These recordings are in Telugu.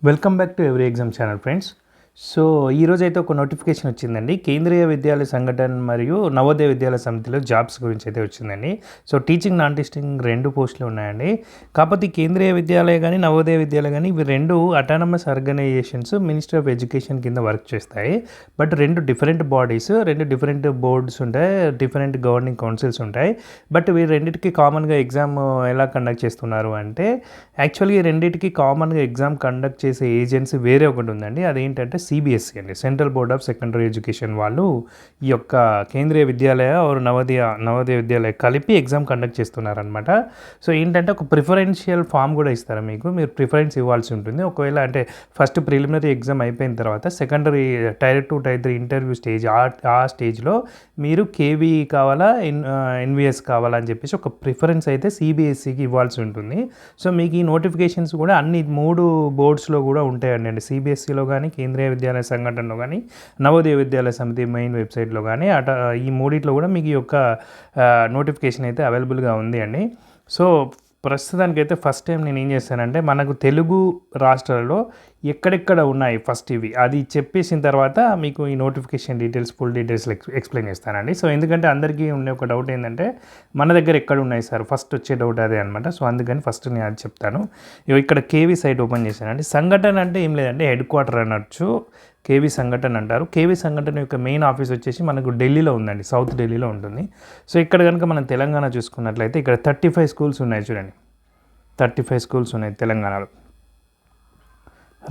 Welcome back to every exam channel friends. So ఈరోజు అయితే ఒక నోటిఫికేషన్ వచ్చిందండి. కేంద్రీయ విద్యాలయ సంఘటన మరియు నవోదయ విద్యాలయ సమితిలో జాబ్స్ గురించి అయితే వచ్చిందండి. సో టీచింగ్ నాన్ టీచింగ్ 2 పోస్టులు ఉన్నాయండి. కాకపోతే కేంద్రీయ విద్యాలయ కానీ నవోదయ విద్యాలయ కానీ ఇవి 2 autonomous organisations ministry of education కింద వర్క్ చేస్తాయి. But 2 different bodies, 2 different boards ఉంటాయి, డిఫరెంట్ గవర్నింగ్ కౌన్సిల్స్ ఉంటాయి. బట్ వీరి రెండింటికి కామన్గా ఎగ్జామ్ ఎలా కండక్ట్ చేస్తున్నారు అంటే, యాక్చువల్గా ఈ రెండింటికి కామన్గా ఎగ్జామ్ కండక్ట్ చేసే ఏజెన్సీ వేరే ఒకటి ఉందండి. అదేంటంటే సిబిఎస్ఈ అండి, central board of secondary education వాళ్ళు ఈ యొక్క కేంద్రీయ విద్యాలయ और నవోదయ విద్యాలయ కలిపి ఎగ్జామ్ కండక్ట్ చేస్తున్నారనమాట. సో ఏంటంటే ఒక ప్రిఫరెన్షియల్ ఫామ్ కూడా ఇస్తారు మీకు, మీరు ప్రిఫరెన్స్ ఇవ్వాల్సి ఉంటుంది. ఒకవేళ అంటే ఫస్ట్ ప్రిలిమినరీ ఎగ్జామ్ అయిపోయిన తర్వాత secondary tier 2 tier 3 interview stage, ఆ స్టేజ్లో మీరు కేవీ కావాలా ఎన్విఎస్ కావాలా అని చెప్పేసి ఒక ప్రిఫరెన్స్ అయితే సిబిఎస్ఈకి ఇవ్వాల్సి ఉంటుంది. సో మీకు ఈ నోటిఫికేషన్స్ కూడా అన్ని 3 బోర్డ్స్లో కూడా ఉంటాయండి. సిబిఎస్ఈలో కానీ, కేంద్రీయ విద్యాలయ సంఘటనలో కానీ, నవోదయ విద్యాలయ సమితి మెయిన్ వెబ్సైట్లో కానీ ఈ మూడిట్లో కూడా మీకు ఈ యొక్క నోటిఫికేషన్ అయితే అవైలబుల్గా ఉంది అండి. సో ప్రస్తుతానికైతే ఫస్ట్ టైం నేను ఏం చేస్తానంటే, మనకు తెలుగు రాష్ట్రాలలో ఎక్కడెక్కడ ఉన్నాయి ఫస్ట్ ఇవి అది చెప్పేసిన తర్వాత మీకు ఈ notification details, full details explain చేస్తానండి. సో ఎందుకంటే అందరికీ ఉండే ఒక డౌట్ ఏంటంటే, మన దగ్గర ఎక్కడ ఉన్నాయి సార్, ఫస్ట్ వచ్చే డౌట్ అదే అనమాట. సో అందుకని ఫస్ట్ నేను అది చెప్తాను. ఇక్కడ కేవీ సైట్ ఓపెన్ చేశానండి. సంఘటన అంటే ఏం లేదండి, హెడ్ క్వార్టర్ అనొచ్చు, కేవీ సంఘటన అంటారు. కేవీ సంఘటన యొక్క మెయిన్ ఆఫీస్ వచ్చేసి మనకు ఢిల్లీలో ఉందండి, సౌత్ ఢిల్లీలో ఉంటుంది. సో ఇక్కడ కనుక మనం తెలంగాణ చూసుకున్నట్లయితే ఇక్కడ 35 స్కూల్స్ ఉన్నాయి చూడండి, 35 స్కూల్స్ ఉన్నాయి తెలంగాణలో,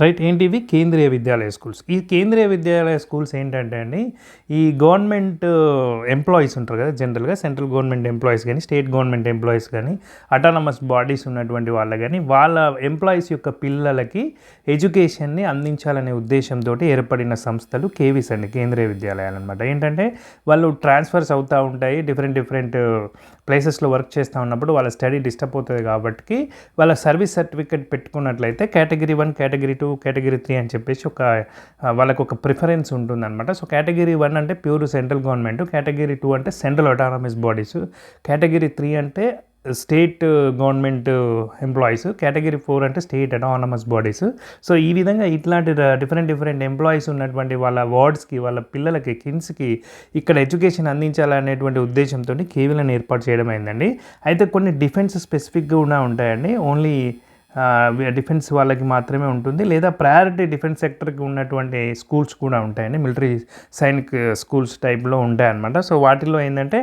రైట్. ఏంటి ఇవి? కేంద్రీయ విద్యాలయ స్కూల్స్. ఈ కేంద్రీయ విద్యాలయ స్కూల్స్ ఏంటంటే అండి, ఈ గవర్నమెంట్ ఎంప్లాయీస్ ఉంటారు కదా, జనరల్గా సెంట్రల్ గవర్నమెంట్ ఎంప్లాయీస్ కానీ, స్టేట్ గవర్నమెంట్ ఎంప్లాయీస్ కానీ, అటానమస్ బాడీస్ ఉన్నటువంటి వాళ్ళ కానీ, వాళ్ళ ఎంప్లాయీస్ యొక్క పిల్లలకి ఎడ్యుకేషన్ని అందించాలనే ఉద్దేశంతో ఏర్పడిన సంస్థలు కేవీస్ అండి, కేంద్రీయ విద్యాలయాలు అనమాట. ఏంటంటే వాళ్ళు ట్రాన్స్ఫర్స్ అవుతూ ఉంటాయి, డిఫరెంట్ ప్లేసెస్లో వర్క్ చేస్తూ ఉన్నప్పుడు వాళ్ళ స్టడీ డిస్టర్బ్ అవుతుంది కాబట్టి వాళ్ళ సర్వీస్ సర్టిఫికేట్ పెట్టుకున్నట్లయితే కేటగిరీ 1, కేటగిరీ 2, కేటగిరీ 3 అని చెప్పేసి వాళ్ళకు ఒక ప్రిఫరెన్స్ ఉంటుందన్నమాట. సో కేటగిరీ 1 అంటే ప్యూర్ సెంట్రల్ గవర్నమెంట్, కేటగిరీ 2 అంటే సెంట్రల్ అటానమస్ బాడీస్, కేటగిరీ 3 అంటే స్టేట్ గవర్నమెంట్ ఎంప్లాయీస్, కేటగిరీ 4 అంటే స్టేట్ అటానమస్ బాడీస్. సో ఈ విధంగా ఇట్లాంటి డిఫరెంట్ ఎంప్లాయీస్ ఉన్నటువంటి వాళ్ళ వార్డ్స్కి, వాళ్ళ పిల్లలకి, కిడ్స్కి ఇక్కడ ఎడ్యుకేషన్ అందించాలనేటువంటి ఉద్దేశంతో కేవీలను ఏర్పాటు చేయడం అయిందండి. అయితే కొన్ని డిఫెన్స్ స్పెసిఫిక్గా కూడా ఉంటాయండి, ఓన్లీ డిఫెన్స్ వాళ్ళకి మాత్రమే ఉంటుంది, లేదా ప్రయారిటీ డిఫెన్స్ సెక్టర్కి ఉన్నటువంటి స్కూల్స్ కూడా ఉంటాయండి, మిలిటరీ సైనిక్ స్కూల్స్ టైప్లో ఉంటాయన్నమాట. సో వాటిల్లో ఏంటంటే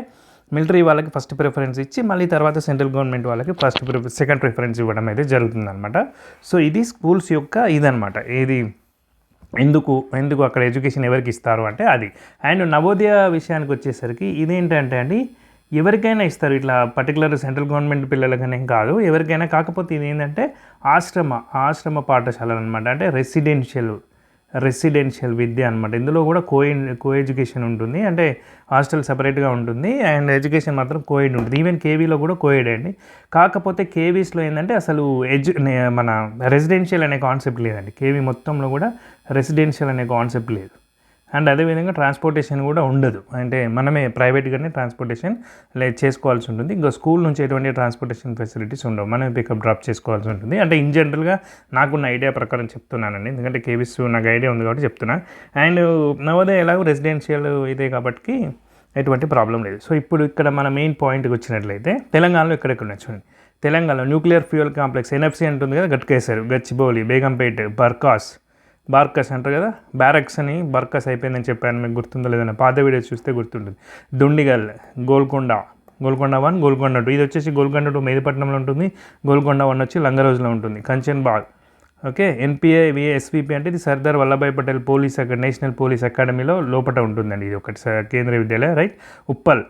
మిలిటరీ వాళ్ళకి ఫస్ట్ ప్రిఫరెన్స్ ఇచ్చి మళ్ళీ తర్వాత సెంట్రల్ గవర్నమెంట్ వాళ్ళకి సెకండ్ ప్రిఫరెన్స్ ఇవ్వడం అయితే జరుగుతుందన్నమాట. సో ఇది స్కూల్స్ యొక్క ఇదనమాట. ఇది ఎందుకు అక్కడ ఎడ్యుకేషన్ ఎవరికి ఇస్తారు అంటే అది. అండ్ నవోదయ విషయానికి వచ్చేసరికి ఇదేంటంటే అండి, ఎవరికైనా ఇస్తారు, ఇట్లా పర్టికులర్ సెంట్రల్ గవర్నమెంట్ పిల్లలకనే కాదు, ఎవరికైనా. కాకపోతే ఇది ఏంటంటే ఆశ్రమ పాఠశాలలు అనమాట, అంటే రెసిడెన్షియల్ విద్య అనమాట. ఇందులో కూడా కో ఎడ్యుకేషన్ ఉంటుంది, అంటే హాస్టల్ సపరేట్గా ఉంటుంది అండ్ ఎడ్యుకేషన్ మాత్రం కోఎడ్ ఉంటుంది. ఈవెన్ కేవీలో కూడా కోఎడ్ అండి. కాకపోతే కేవీస్లో ఏంటంటే అసలు మన రెసిడెన్షియల్ అనే కాన్సెప్ట్ లేదండి, కేవీ మొత్తంలో కూడా రెసిడెన్షియల్ అనే కాన్సెప్ట్ లేదు. అండ్ అదేవిధంగా ట్రాన్స్పోర్టేషన్ కూడా ఉండదు, అంటే మనమే ప్రైవేట్గానే ట్రాన్స్పోర్టేషన్ చేసుకోవాల్సి ఉంటుంది. ఇంకా స్కూల్ నుంచి ఎటువంటి ట్రాన్స్పోర్టేషన్ ఫెసిలిటీస్ ఉండవు, మనమే పికప్ డ్రాప్ చేసుకోవాల్సి ఉంటుంది. అంటే ఇన్ జనరల్గా నాకున్న ఐడియా ప్రకారం చెప్తున్నానండి, ఎందుకంటే కేవీస్ నాకు ఐడియా ఉంది కాబట్టి చెప్తున్నా. అండ్ నవోదయ ఎలాగో రెసిడెన్షియల్ ఇదే కాబట్టి ఎటువంటి ప్రాబ్లం లేదు. సో ఇప్పుడు ఇక్కడ మన మెయిన్ పాయింట్కి వచ్చినట్లయితే తెలంగాణలో ఎక్కడెక్కడ ఉన్నాయి చూడండి. తెలంగాణలో న్యూక్లియర్ ఫ్యూయల్ కాంప్లెక్స్ ఎన్ఎఫ్సి అంటుంది కదా, గట్కేసర్, గచ్చిబౌలి, బేగంపేట్, బార్కస్ అంటారు కదా, బ్యారక్స్ అని బర్కస్ అయిపోయిందని చెప్పాను, మీకు గుర్తుందో లేదన్నా, పాత వీడియోస్ చూస్తే గుర్తుంటుంది. దుండిగల్, గోల్కొండ 1, గోల్కొండ 2, ఇది వచ్చేసి గోల్కొండ 2 మెహదీపట్నంలో ఉంటుంది, గోల్కొండ 1 వచ్చి లంగరోజులో ఉంటుంది, కంచన్బాగ్. ఓకే, ఎన్పిఏ ఎస్విపి అంటే ఇది సర్దార్ వల్లభాయ్ పటేల్ నేషనల్ పోలీస్ అకాడమీలో లోపల ఉంటుందండి, ఇది ఒకటి కేంద్రీయ విద్యాలయ, రైట్. ఉప్పల్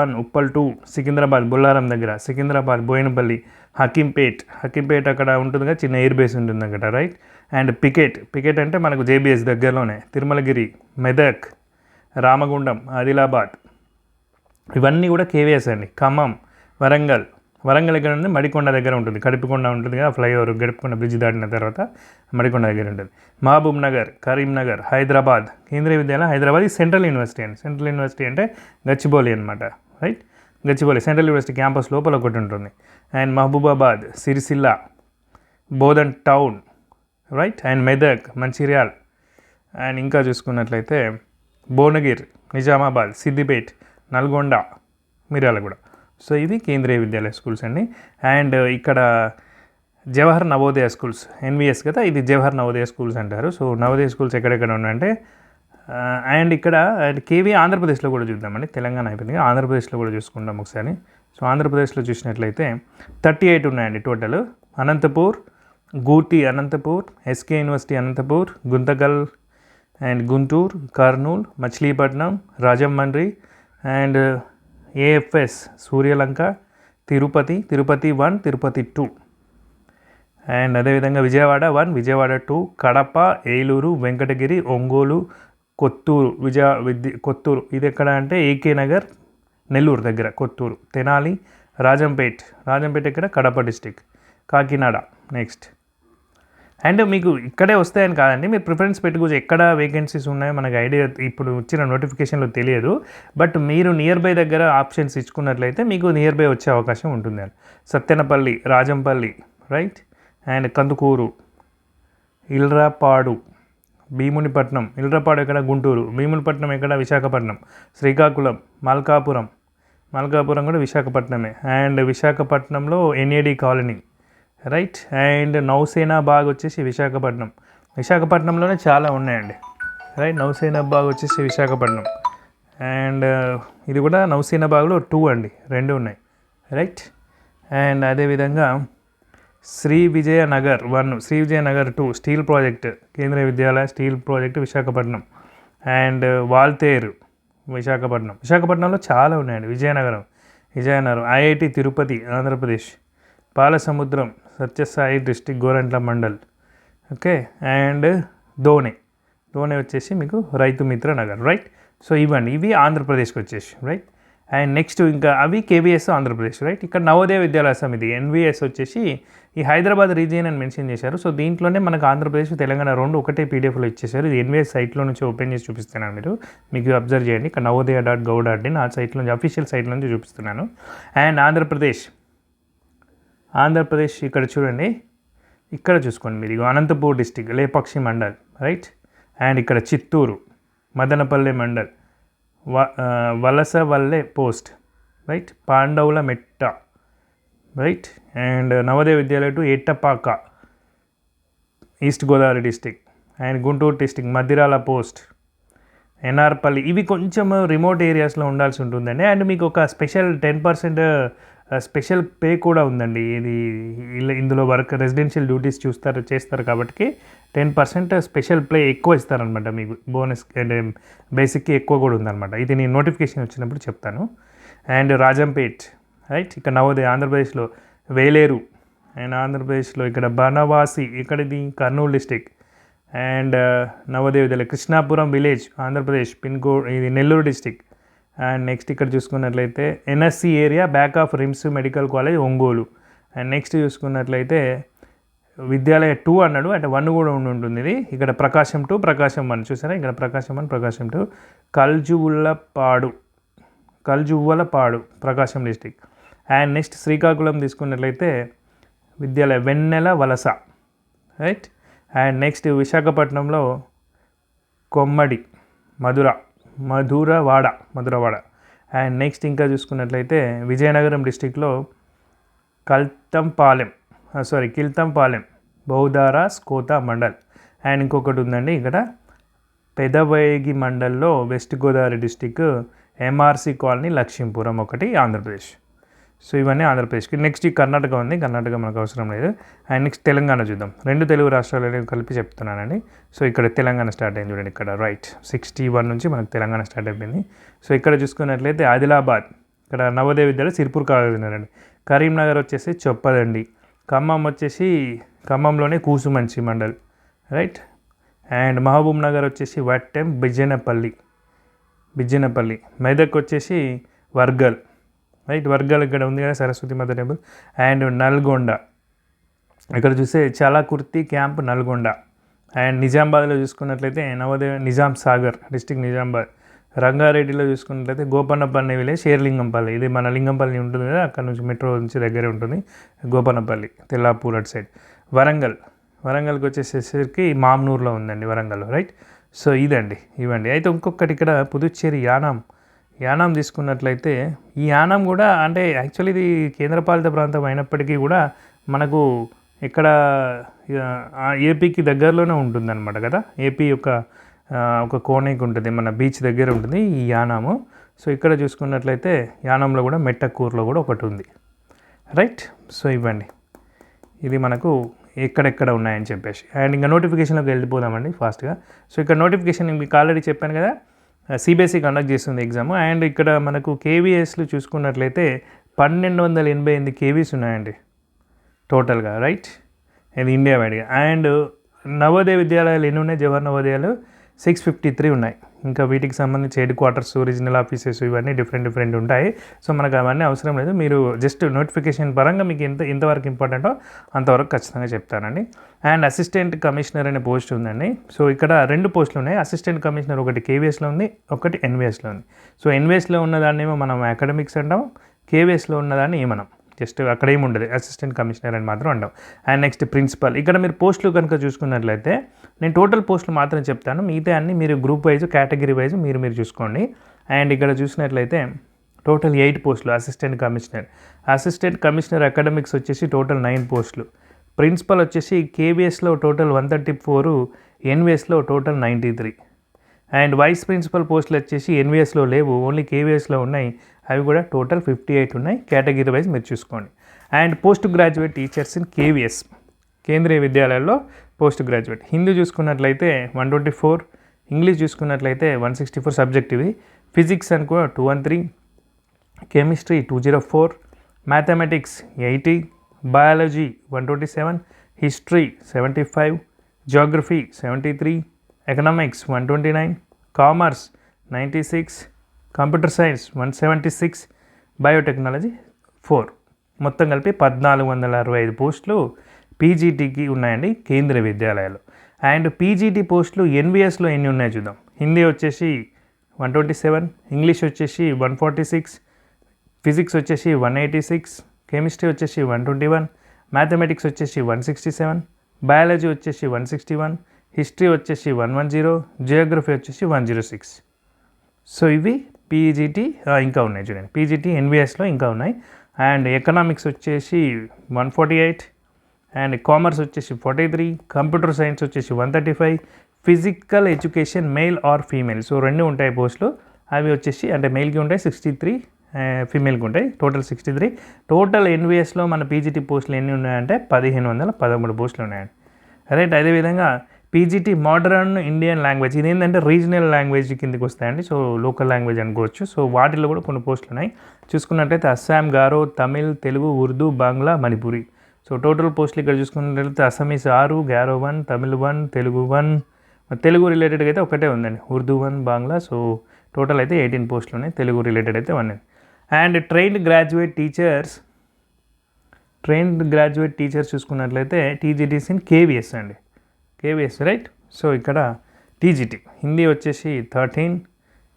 1, ఉప్పల్ 2 సికింద్రాబాద్, బొల్లారం దగ్గర, సికింద్రాబాద్, బోయినపల్లి, హకీంపేట్ అక్కడ ఉంటుంది కదా, చిన్న ఎయిర్ బేస్ ఉంటుంది అక్కడ, రైట్. అండ్ పికెట్ అంటే మనకు జేబీఎస్ దగ్గరలోనే, తిరుమలగిరి, మెదక్, రామగుండం, ఆదిలాబాద్, ఇవన్నీ కూడా కేవీఎస్ అండి. ఖమ్మం, వరంగల్ ఎక్కడ ఉంది, మడికొండ దగ్గర ఉంటుంది, కడిపికొండ ఉంటుంది కదా, ఫ్లైఓవర్ గడిపికొండ బ్రిడ్జ్ దాటిన తర్వాత మడికొండ దగ్గర ఉంటుంది. మహబూబ్ నగర్, కరీంనగర్, హైదరాబాద్, కేంద్రీయ విద్యాలయం హైదరాబాద్, ఇది సెంట్రల్ యూనివర్సిటీ అంటే గచ్చిబౌలి అనమాట, right. Gachibowli central university campus లోపల ఒకటి ఉంటుంది. And Mahabubabad, Sircilla, Bodhan town, right. And Medak, Mancherial, and ఇంకా చూసుకున్నట్లయితే భువనగిర్, నిజామాబాద్, సిద్దిపేట్, నల్గొండ, మిర్యాలగూడ. సో ఇవి కేంద్రీయ విద్యాలయ స్కూల్స్ అండి. అండ్ ఇక్కడ జవహర్ నవోదయ స్కూల్స్, ఎన్విఎస్ కదా, ఇది జవహర్ నవోదయ స్కూల్స్ అంటారు. సో నవోదయ స్కూల్స్ ఎక్కడెక్కడ ఉన్నాయంటే అండ్ ఇక్కడ కేవీ ఆంధ్రప్రదేశ్లో కూడా చూద్దామండి. తెలంగాణ అయిపోయింది, ఆంధ్రప్రదేశ్లో కూడా చూసుకుంటాం ఒకసారి. సో ఆంధ్రప్రదేశ్లో చూసినట్లయితే 38 ఉన్నాయండి total. Anantapur, Gooty Anantapur, SK university Anantapur, Guntakal and Guntur, Kurnool, Machilipatnam, Rajahmundry and AFS Suryalanka, Tirupati 1, Tirupati 2 and అదేవిధంగా విజయవాడ 1, విజయవాడ 2, కడప, ఏలూరు, వెంకటగిరి, ఒంగోలు, కొత్తూరు, కొత్తూరు ఇది ఎక్కడ అంటే ఏకే నగర్, నెల్లూరు దగ్గర కొత్తూరు, తెనాలి, రాజంపేట్ ఇక్కడ Kadapa district, Kakinada next. And మీకు ఇక్కడే వస్తాయని కాదండి, మీరు ప్రిఫరెన్స్ పెట్టుకోవచ్చు ఎక్కడ వేకెన్సీస్ ఉన్నాయో మనకు ఐడియా ఇప్పుడు వచ్చిన నోటిఫికేషన్లో తెలియదు. బట్ మీరు నియర్ బై దగ్గర ఆప్షన్స్ ఇచ్చుకున్నట్లయితే మీకు నియర్ బై వచ్చే అవకాశం ఉంటుంది. సత్తెనపల్లి, రాజంపల్లి, రైట్, అండ్ కందుకూరు, ఇల్రాపాడు, భీమునిపట్నం, ఇల్రాపాడు ఎక్కడ గుంటూరు, భీమునిపట్నం ఎక్కడ విశాఖపట్నం, శ్రీకాకుళం, మల్కాపురం కూడా విశాఖపట్నమే. అండ్ విశాఖపట్నంలో ఎన్ఏడి కాలనీ, రైట్. అండ్ నౌసేనాబాగ్ వచ్చేసి విశాఖపట్నంలోనే చాలా ఉన్నాయండి, రైట్. నౌసేనాబాగ్ వచ్చేసి విశాఖపట్నం. అండ్ ఇది కూడా నౌసేనాబాగ్లో 2 అండి, 2 ఉన్నాయి, రైట్. అండ్ అదేవిధంగా Sri Vijayanagar 1, Sri Vijayanagar 2 steel project, Kendriya Vidyalaya steel project Visakhapatnam. And Waltair విశాఖపట్నంలో చాలా ఉన్నాయండి. Vizianagaram, IIT Tirupati Andhra Pradesh, Palasamudram Sathya Sai district Gorantla mandal, okay. And Dhone వచ్చేసి మీకు రైతు మిత్ర నగర్, రైట్. సో ఇవి ఆంధ్రప్రదేశ్కి వచ్చేసి, రైట్. అండ్ నెక్స్ట్ ఇంకా అవి కేవీఎస్ ఆంధ్రప్రదేశ్, రైట్. ఇక్కడ నవోదయ విద్యాలయ సమితి ఎన్విఎస్ వచ్చేసి ఈ హైదరాబాద్ రీజియన్ అని మెన్షన్ చేశారు. సో దీంట్లోనే మనకు ఆంధ్రప్రదేశ్, తెలంగాణ రెండు ఒకటే పీడిఎఫ్లో ఇచ్చేసారు. ఇది ఎన్విఎస్ సైట్లో నుంచి ఓపెన్ చేసి చూపిస్తున్నాను, మీకు అబ్జర్వ్ చేయండి. ఇక్కడ నవోదయ.gov.in ఆ సైట్లో నుంచి, అఫీషియల్ సైట్లో నుంచి చూపిస్తున్నాను. అండ్ ఆంధ్రప్రదేశ్ ఇక్కడ చూడండి, ఇక్కడ చూసుకోండి మీరు, Anantapur district Lepakshi mandal, right. And ఇక్కడ చిత్తూరు, మదనపల్లె మండల్, వలసవల్లె పోస్ట్, రైట్. పాండవుల మెట్ట, right. And Navodaya Vidyalaya to Ettapaka east Godavari district. And Guntur district Maddirala post, NRPalli. ఇవి కొంచెం రిమోట్ ఏరియాస్లో ఉండాల్సి ఉంటుందండి. అండ్ మీకు ఒక స్పెషల్ 10% స్పెషల్ పే కూడా ఉందండి. ఇది ఇందులో వర్క్ రెసిడెన్షియల్ డ్యూటీస్ చేస్తారు కాబట్టి 10% స్పెషల్ పే ఎక్కువ ఇస్తారనమాట మీకు. బోనస్ అండ్ బేసిక్కి ఎక్కువ కూడా ఉందన్నమాట. ఇది నేను నోటిఫికేషన్ వచ్చినప్పుడు చెప్తాను. And Rajampet, right. ఇక్కడ నవోదయ ఆంధ్రప్రదేశ్లో వేలేరు, అండ్ ఆంధ్రప్రదేశ్లో ఇక్కడ బనవాసి, ఇక్కడిది Kurnool district. And Navodaya Vidyalaya Krishnapuram village Andhra Pradesh, pin code ఇది నెల్లూరు డిస్టిక్. అండ్ నెక్స్ట్ ఇక్కడ చూసుకున్నట్లయితే NSC area back of RIMS medical college Ongole. And next చూసుకున్నట్లయితే విద్యాలయ 2 అన్నాడు, అంటే 1 కూడా ఉంటుంది. ఇది ఇక్కడ ప్రకాశం 2, ప్రకాశం 1 చూసారా, ఇక్కడ ప్రకాశం 1, ప్రకాశం 2. కల్జువ్వలపాడు ప్రకాశం డిస్టిక్. అండ్ నెక్స్ట్ శ్రీకాకుళం తీసుకున్నట్లయితే విద్యాలయ వెన్నెల వలస, రైట్. అండ్ నెక్స్ట్ విశాఖపట్నంలో కొమ్మడి, మధురవాడ. అండ్ నెక్స్ట్ ఇంకా చూసుకున్నట్లయితే విజయనగరం డిస్టిక్లో కిల్తంపాలెం బౌదారాస్ కోత మండల్. అండ్ ఇంకొకటి ఉందండి ఇక్కడ పెదవేగి మండల్లో west Godavari district MRC colony Lakshmipuram ఒకటి ఆంధ్రప్రదేశ్. సో ఇవన్నీ ఆంధ్రప్రదేశ్కి. నెక్స్ట్ ఈ కర్ణాటక ఉంది, కర్ణాటక మనకు అవసరం లేదు. అండ్ నెక్స్ట్ తెలంగాణ చూద్దాం. 2 తెలుగు రాష్ట్రాలు కలిపి చెప్తున్నానండి. సో ఇక్కడ తెలంగాణ స్టార్ట్ అయింది చూడండి, ఇక్కడ రైట్ 61 నుంచి మనకు తెలంగాణ స్టార్ట్ అయిపోయింది. సో ఇక్కడ చూసుకున్నట్లయితే ఆదిలాబాద్, ఇక్కడ నవోదయ విద్యాలయ సిర్పూర్ కాగజనగర్. కరీంనగర్ వచ్చేసి చొప్పదండి. ఖమ్మం వచ్చేసి ఖమ్మంలోనే కూసుమంచి మండల్, రైట్. అండ్ మహబూబ్ నగర్ వచ్చేసి వట్టెం బిజ్జనపల్లి. మెదక్ వచ్చేసి వర్గల్, రైట్. వర్గల్ ఇక్కడ ఉంది కదా సరస్వతి మాత టెంపుల్. అండ్ నల్గొండ ఇక్కడ చూస్తే చాలాకుర్తి క్యాంప్ నల్గొండ. అండ్ నిజామాబాద్లో చూసుకున్నట్లయితే నవోదయ నిజాం సాగర్ డిస్టిక్ నిజామాబాద్. రంగారెడ్డిలో చూసుకున్నట్లయితే గోపన్నపల్లి విలేజ్ షేర్లింగంపల్లి, ఇది మన లింగంపల్లి ఉంటుంది కదా, అక్కడ నుంచి మెట్రో నుంచి దగ్గరే ఉంటుంది. గోపన్నపల్లి తెల్లాపూర్ అటు సైడ్. వరంగల్కి వచ్చేసేసరికి మామ్నూర్లో ఉందండి వరంగల్, రైట్. సో ఇవండి. అయితే ఇంకొకటి ఇక్కడ పుదుచ్చేరి యానాం తీసుకున్నట్లయితే ఈ యానాం కూడా అంటే యాక్చువల్లీ ఇది కేంద్రపాలిత ప్రాంతం అయినప్పటికీ కూడా మనకు ఇక్కడ ఏపీకి దగ్గరలోనే ఉంటుందన్నమాట కదా. ఏపీ యొక్క ఒక కోనేకి ఉంటుంది, మన బీచ్ దగ్గర ఉంటుంది ఈ యానాము. సో ఇక్కడ చూసుకున్నట్లయితే యానంలో కూడా మెట్టకూరులో కూడా ఒకటి ఉంది, రైట్. సో ఇవ్వండి, ఇది మనకు ఎక్కడెక్కడ ఉన్నాయని చెప్పేసి. అండ్ ఇంకా నోటిఫికేషన్లోకి వెళ్ళిపోదామండి ఫాస్ట్గా. సో ఇక్కడ నోటిఫికేషన్ మీకు ఆల్రెడీ చెప్పాను కదా, సిబిఎస్ఈ కండక్ట్ చేస్తుంది ఎగ్జామ్. అండ్ ఇక్కడ మనకు కేవీఎస్లు చూసుకున్నట్లయితే 1288 కేవీస్ ఉన్నాయండి టోటల్గా, రైట్. ఇది ఇండియా వైడ్గా. అండ్ నవోదయ విద్యాలయాలు ఎన్ని ఉన్నాయి, జవహర్ నవోదయాలు 653 ఉన్నాయి. ఇంకా వీటికి సంబంధించి హెడ్ క్వార్టర్స్, రీజనల్ ఆఫీసెస్ ఇవన్నీ డిఫరెంట్ ఉంటాయి. సో మనకు అవన్నీ అవసరం లేదు, మీరు జస్ట్ నోటిఫికేషన్ పరంగా మీకు ఎంతవరకు ఇంపార్టెంటో అంతవరకు ఖచ్చితంగా చెప్తానండి. అండ్ అసిస్టెంట్ కమిషనర్ అనే పోస్ట్ ఉందండి. సో ఇక్కడ 2 పోస్టులు ఉన్నాయి. అసిస్టెంట్ కమిషనర్ ఒకటి కేవీఎస్లో ఉంది, ఒకటి ఎన్వీఎస్లో ఉంది. సో ఎన్వీఎస్లో ఉన్నదాన్ని ఏమో మనం అకాడమిక్స్ అంటాం, కేవీఎస్లో ఉన్నదాన్ని ఏమనం జస్ట్ అక్కడ ఏమి ఉండదు, అసిస్టెంట్ కమిషనర్ అని మాత్రం అంటాం. And next principal. ఇక్కడ మీరు పోస్టులు కనుక చూసుకున్నట్లయితే నేను టోటల్ పోస్టులు మాత్రం చెప్తాను, మిగతా అన్ని మీరు గ్రూప్ వైజ్ కేటగిరీ వైజ్ మీరు చూసుకోండి. అండ్ ఇక్కడ చూసినట్లయితే టోటల్ 8 పోస్టులు అసిస్టెంట్ కమిషనర్ అకాడమిక్స్ వచ్చేసి టోటల్ 9 పోస్టులు. ప్రిన్సిపల్ వచ్చేసి కేవీఎస్లో టోటల్ 134, ఎన్వీఎస్లో టోటల్ 93. అండ్ వైస్ ప్రిన్సిపల్ పోస్టులు వచ్చేసి ఎన్వీఎస్లో లేవు, ఓన్లీ కేవీఎస్లో ఉన్నాయి. అవి కూడా టోటల్ 58 ఉన్నాయి, కేటగిరీ వైజ్ మీరు చూసుకోండి. And post graduate teachers in KVS, కేంద్రీయ విద్యాలయాల్లో పోస్ట్ గ్రాడ్యుయేట్. హిందీ చూసుకున్నట్లయితే 124, ఇంగ్లీష్ చూసుకున్నట్లయితే 164 సబ్జెక్ట్ ఇవి. ఫిజిక్స్ అనుకో 213, chemistry 204, mathematics 80, biology 127, history 75, Geography 73, economics 129, commerce 96, computer science 176, biotechnology 4. మొత్తం కలిపి 1465 పోస్టులు పీజీటీకి ఉన్నాయండి కేంద్రీయ విద్యాలయాలు. అండ్ పీజీటీ పోస్టులు ఎన్వీఎస్లో ఎన్ని ఉన్నాయో చూద్దాం. హిందీ వచ్చేసి 127, ఇంగ్లీష్ వచ్చేసి 146, ఫిజిక్స్ వచ్చేసి 186, కెమిస్ట్రీ వచ్చేసి 121, మ్యాథమెటిక్స్ వచ్చేసి 167, బయాలజీ వచ్చేసి 161, హిస్టరీ వచ్చేసి 110, జియోగ్రఫీ వచ్చేసి 106. సో ఇవి పీజీటీ ఇంకా ఉన్నాయి చూడండి, పీజీటీ ఎన్వీఎస్లో ఇంకా ఉన్నాయి. అండ్ ఎకనామిక్స్ వచ్చేసి 148, అండ్ కామర్స్ వచ్చేసి 43, కంప్యూటర్ సైన్స్ వచ్చేసి 135, physical education male or female. So 2 ఉంటాయి పోస్టులు, అవి వచ్చేసి అంటే మెయిల్కి ఉంటాయి 63, ఫీమేల్కి ఉంటాయి టోటల్ 63. టోటల్ ఎన్వీఎస్లో మన పీజీటీ పోస్టులు ఎన్ని ఉన్నాయంటే 1513 పోస్టులు ఉన్నాయండి, రైట్. అదేవిధంగా పీజీటీ మోడర్న్ ఇండియన్ లాంగ్వేజ్, ఇది ఏంటంటే రీజనల్ లాంగ్వేజ్ కిందకి వస్తాయండి. సో లోకల్ లాంగ్వేజ్ అనుకోవచ్చు. సో వాటిలో కూడా కొన్ని పోస్టులు ఉన్నాయి. చూసుకున్నట్లయితే అస్సాం, గారో, తమిళ్, తెలుగు, ఉర్దూ, బంగ్లా, మణిపురి. సో టోటల్ పోస్టులు ఇక్కడ చూసుకున్నట్లయితే అస్సామీస్ 6, గారో 1, తమిళ్ 1, తెలుగు 1, తెలుగు రిలేటెడ్ అయితే ఒకటే ఉందండి, ఉర్దూ 1, బాంగ్లా. సో టోటల్ అయితే 18 పోస్టులు ఉన్నాయి, తెలుగు రిలేటెడ్ అయితే 1. అండ్ ట్రైన్డ్ గ్రాడ్యుయేట్ టీచర్స్ చూసుకున్నట్లయితే టీజీటీస్ ఇన్ కేవీఎస్ అండి, కేవీఎస్, రైట్. సో ఇక్కడ టీజీటీ హిందీ వచ్చేసి 13,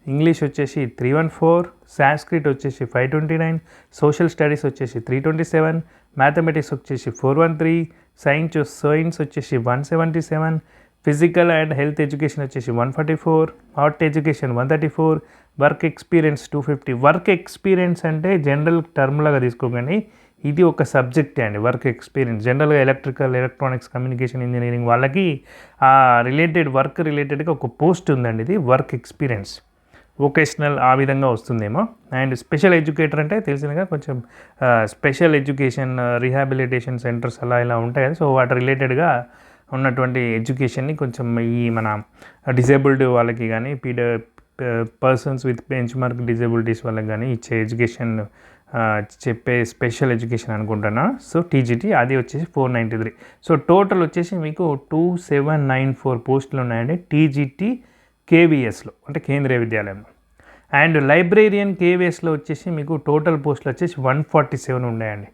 ఇంగ్లీష్ వచ్చేసి 314, సాంస్క్రిట్ వచ్చేసి 529, సోషల్ స్టడీస్ వచ్చేసి 327, మ్యాథమెటిక్స్ వచ్చేసి 413, సైన్స్ వచ్చేసి 177, ఫిజికల్ అండ్ హెల్త్ ఎడ్యుకేషన్ వచ్చేసి 144, art education 134, work experience 250. Work experience అంటే జనరల్ టర్మ్ లాగా తీసుకోకండి, ఇది ఒక సబ్జెక్టే అండి వర్క్ ఎక్స్పీరియన్స్. జనరల్గా ఎలక్ట్రికల్, ఎలక్ట్రానిక్స్, కమ్యూనికేషన్ ఇంజనీరింగ్ వాళ్ళకి ఆ వర్క్ రిలేటెడ్గా ఒక పోస్ట్ ఉందండి, ఇది వర్క్ ఎక్స్పీరియన్స్, వొకేషనల్ ఆ విధంగా వస్తుందేమో. అండ్ స్పెషల్ ఎడ్యుకేటర్ అంటే తెలిసినగా కొంచెం స్పెషల్ ఎడ్యుకేషన్, రీహాబిలిటేషన్ సెంటర్స్ అలా ఇలా ఉంటాయి కదా. సో వాటి రిలేటెడ్గా ఉన్నటువంటి ఎడ్యుకేషన్ని కొంచెం ఈ మన డిజేబుల్డ్ వాళ్ళకి కానీ persons with bench mark disabilities వాళ్ళకి కానీ ఇచ్చే ఎడ్యుకేషన్ చెప్పే స్పెషల్ ఎడ్యుకేషన్ అనుకుంటున్నా. సో టీజీటీ అది వచ్చేసి 493. సో టోటల్ వచ్చేసి మీకు 2794 పోస్టులు ఉన్నాయండి టీజీటీ కేవీఎస్లో, అంటే కేంద్రీయ విద్యాలయంలో. అండ్ లైబ్రేరియన్ కేవీఎస్లో వచ్చేసి మీకు టోటల్ పోస్టులు వచ్చేసి 147 ఉన్నాయండి,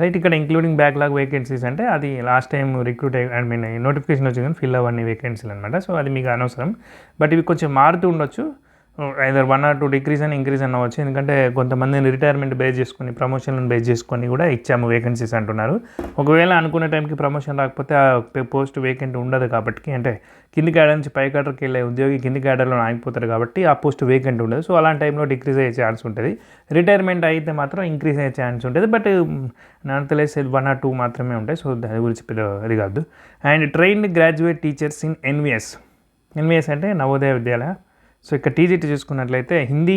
రైట్. ఇక్కడ ఇంక్లూడింగ్ బ్యాక్లాగ్ వేకెన్సీస్ అంటే అది లాస్ట్ టైం నోటిఫికేషన్ వచ్చింది కానీ ఫిల్ అవ్వని వేకెన్సీలు అనమాట. సో అది మీకు అనవసరం, బట్ ఇవి కొంచెం మారుతూ ఉండొచ్చు. ఐదర్ 1 or 2 డిక్రీజ్ అని ఇంక్రీజ్ అని అవ్వచ్చు. ఎందుకంటే కొంతమందిని రిటైర్మెంట్ బేస్ చేసుకొని ప్రమోషన్లను బేస్ చేసుకొని కూడా ఇచ్చాము వేకెన్సీస్ అంటున్నారు. ఒకవేళ అనుకున్న టైంకి ప్రమోషన్ రాకపోతే ఆ పోస్ట్ వేకెంట్ ఉండదు కాబట్టి, అంటే కింది క్యాడర్ నుంచి పై క్యాడర్కి వెళ్ళే ఉద్యోగి కింది క్యాడర్లో ఆగిపోతారు కాబట్టి ఆ పోస్ట్ వేకెంట్ ఉండదు. సో అలాంటి టైంలో డిక్రీజ్ అయ్యే ఛాన్స్ ఉంటుంది. రిటైర్మెంట్ అయితే మాత్రం ఇంక్రీజ్ అయ్యే ఛాన్స్ ఉంటుంది. బట్ నాకు తెలిసి 1 or 2 మాత్రమే ఉంటాయి. సో దాని గురించి పెద్ద అది కాదు. And trained graduate teachers in NVS అంటే నవోదయ విద్యాలయ. సో ఇక్కడ టీజీటీ చూసుకున్నట్లయితే Hindi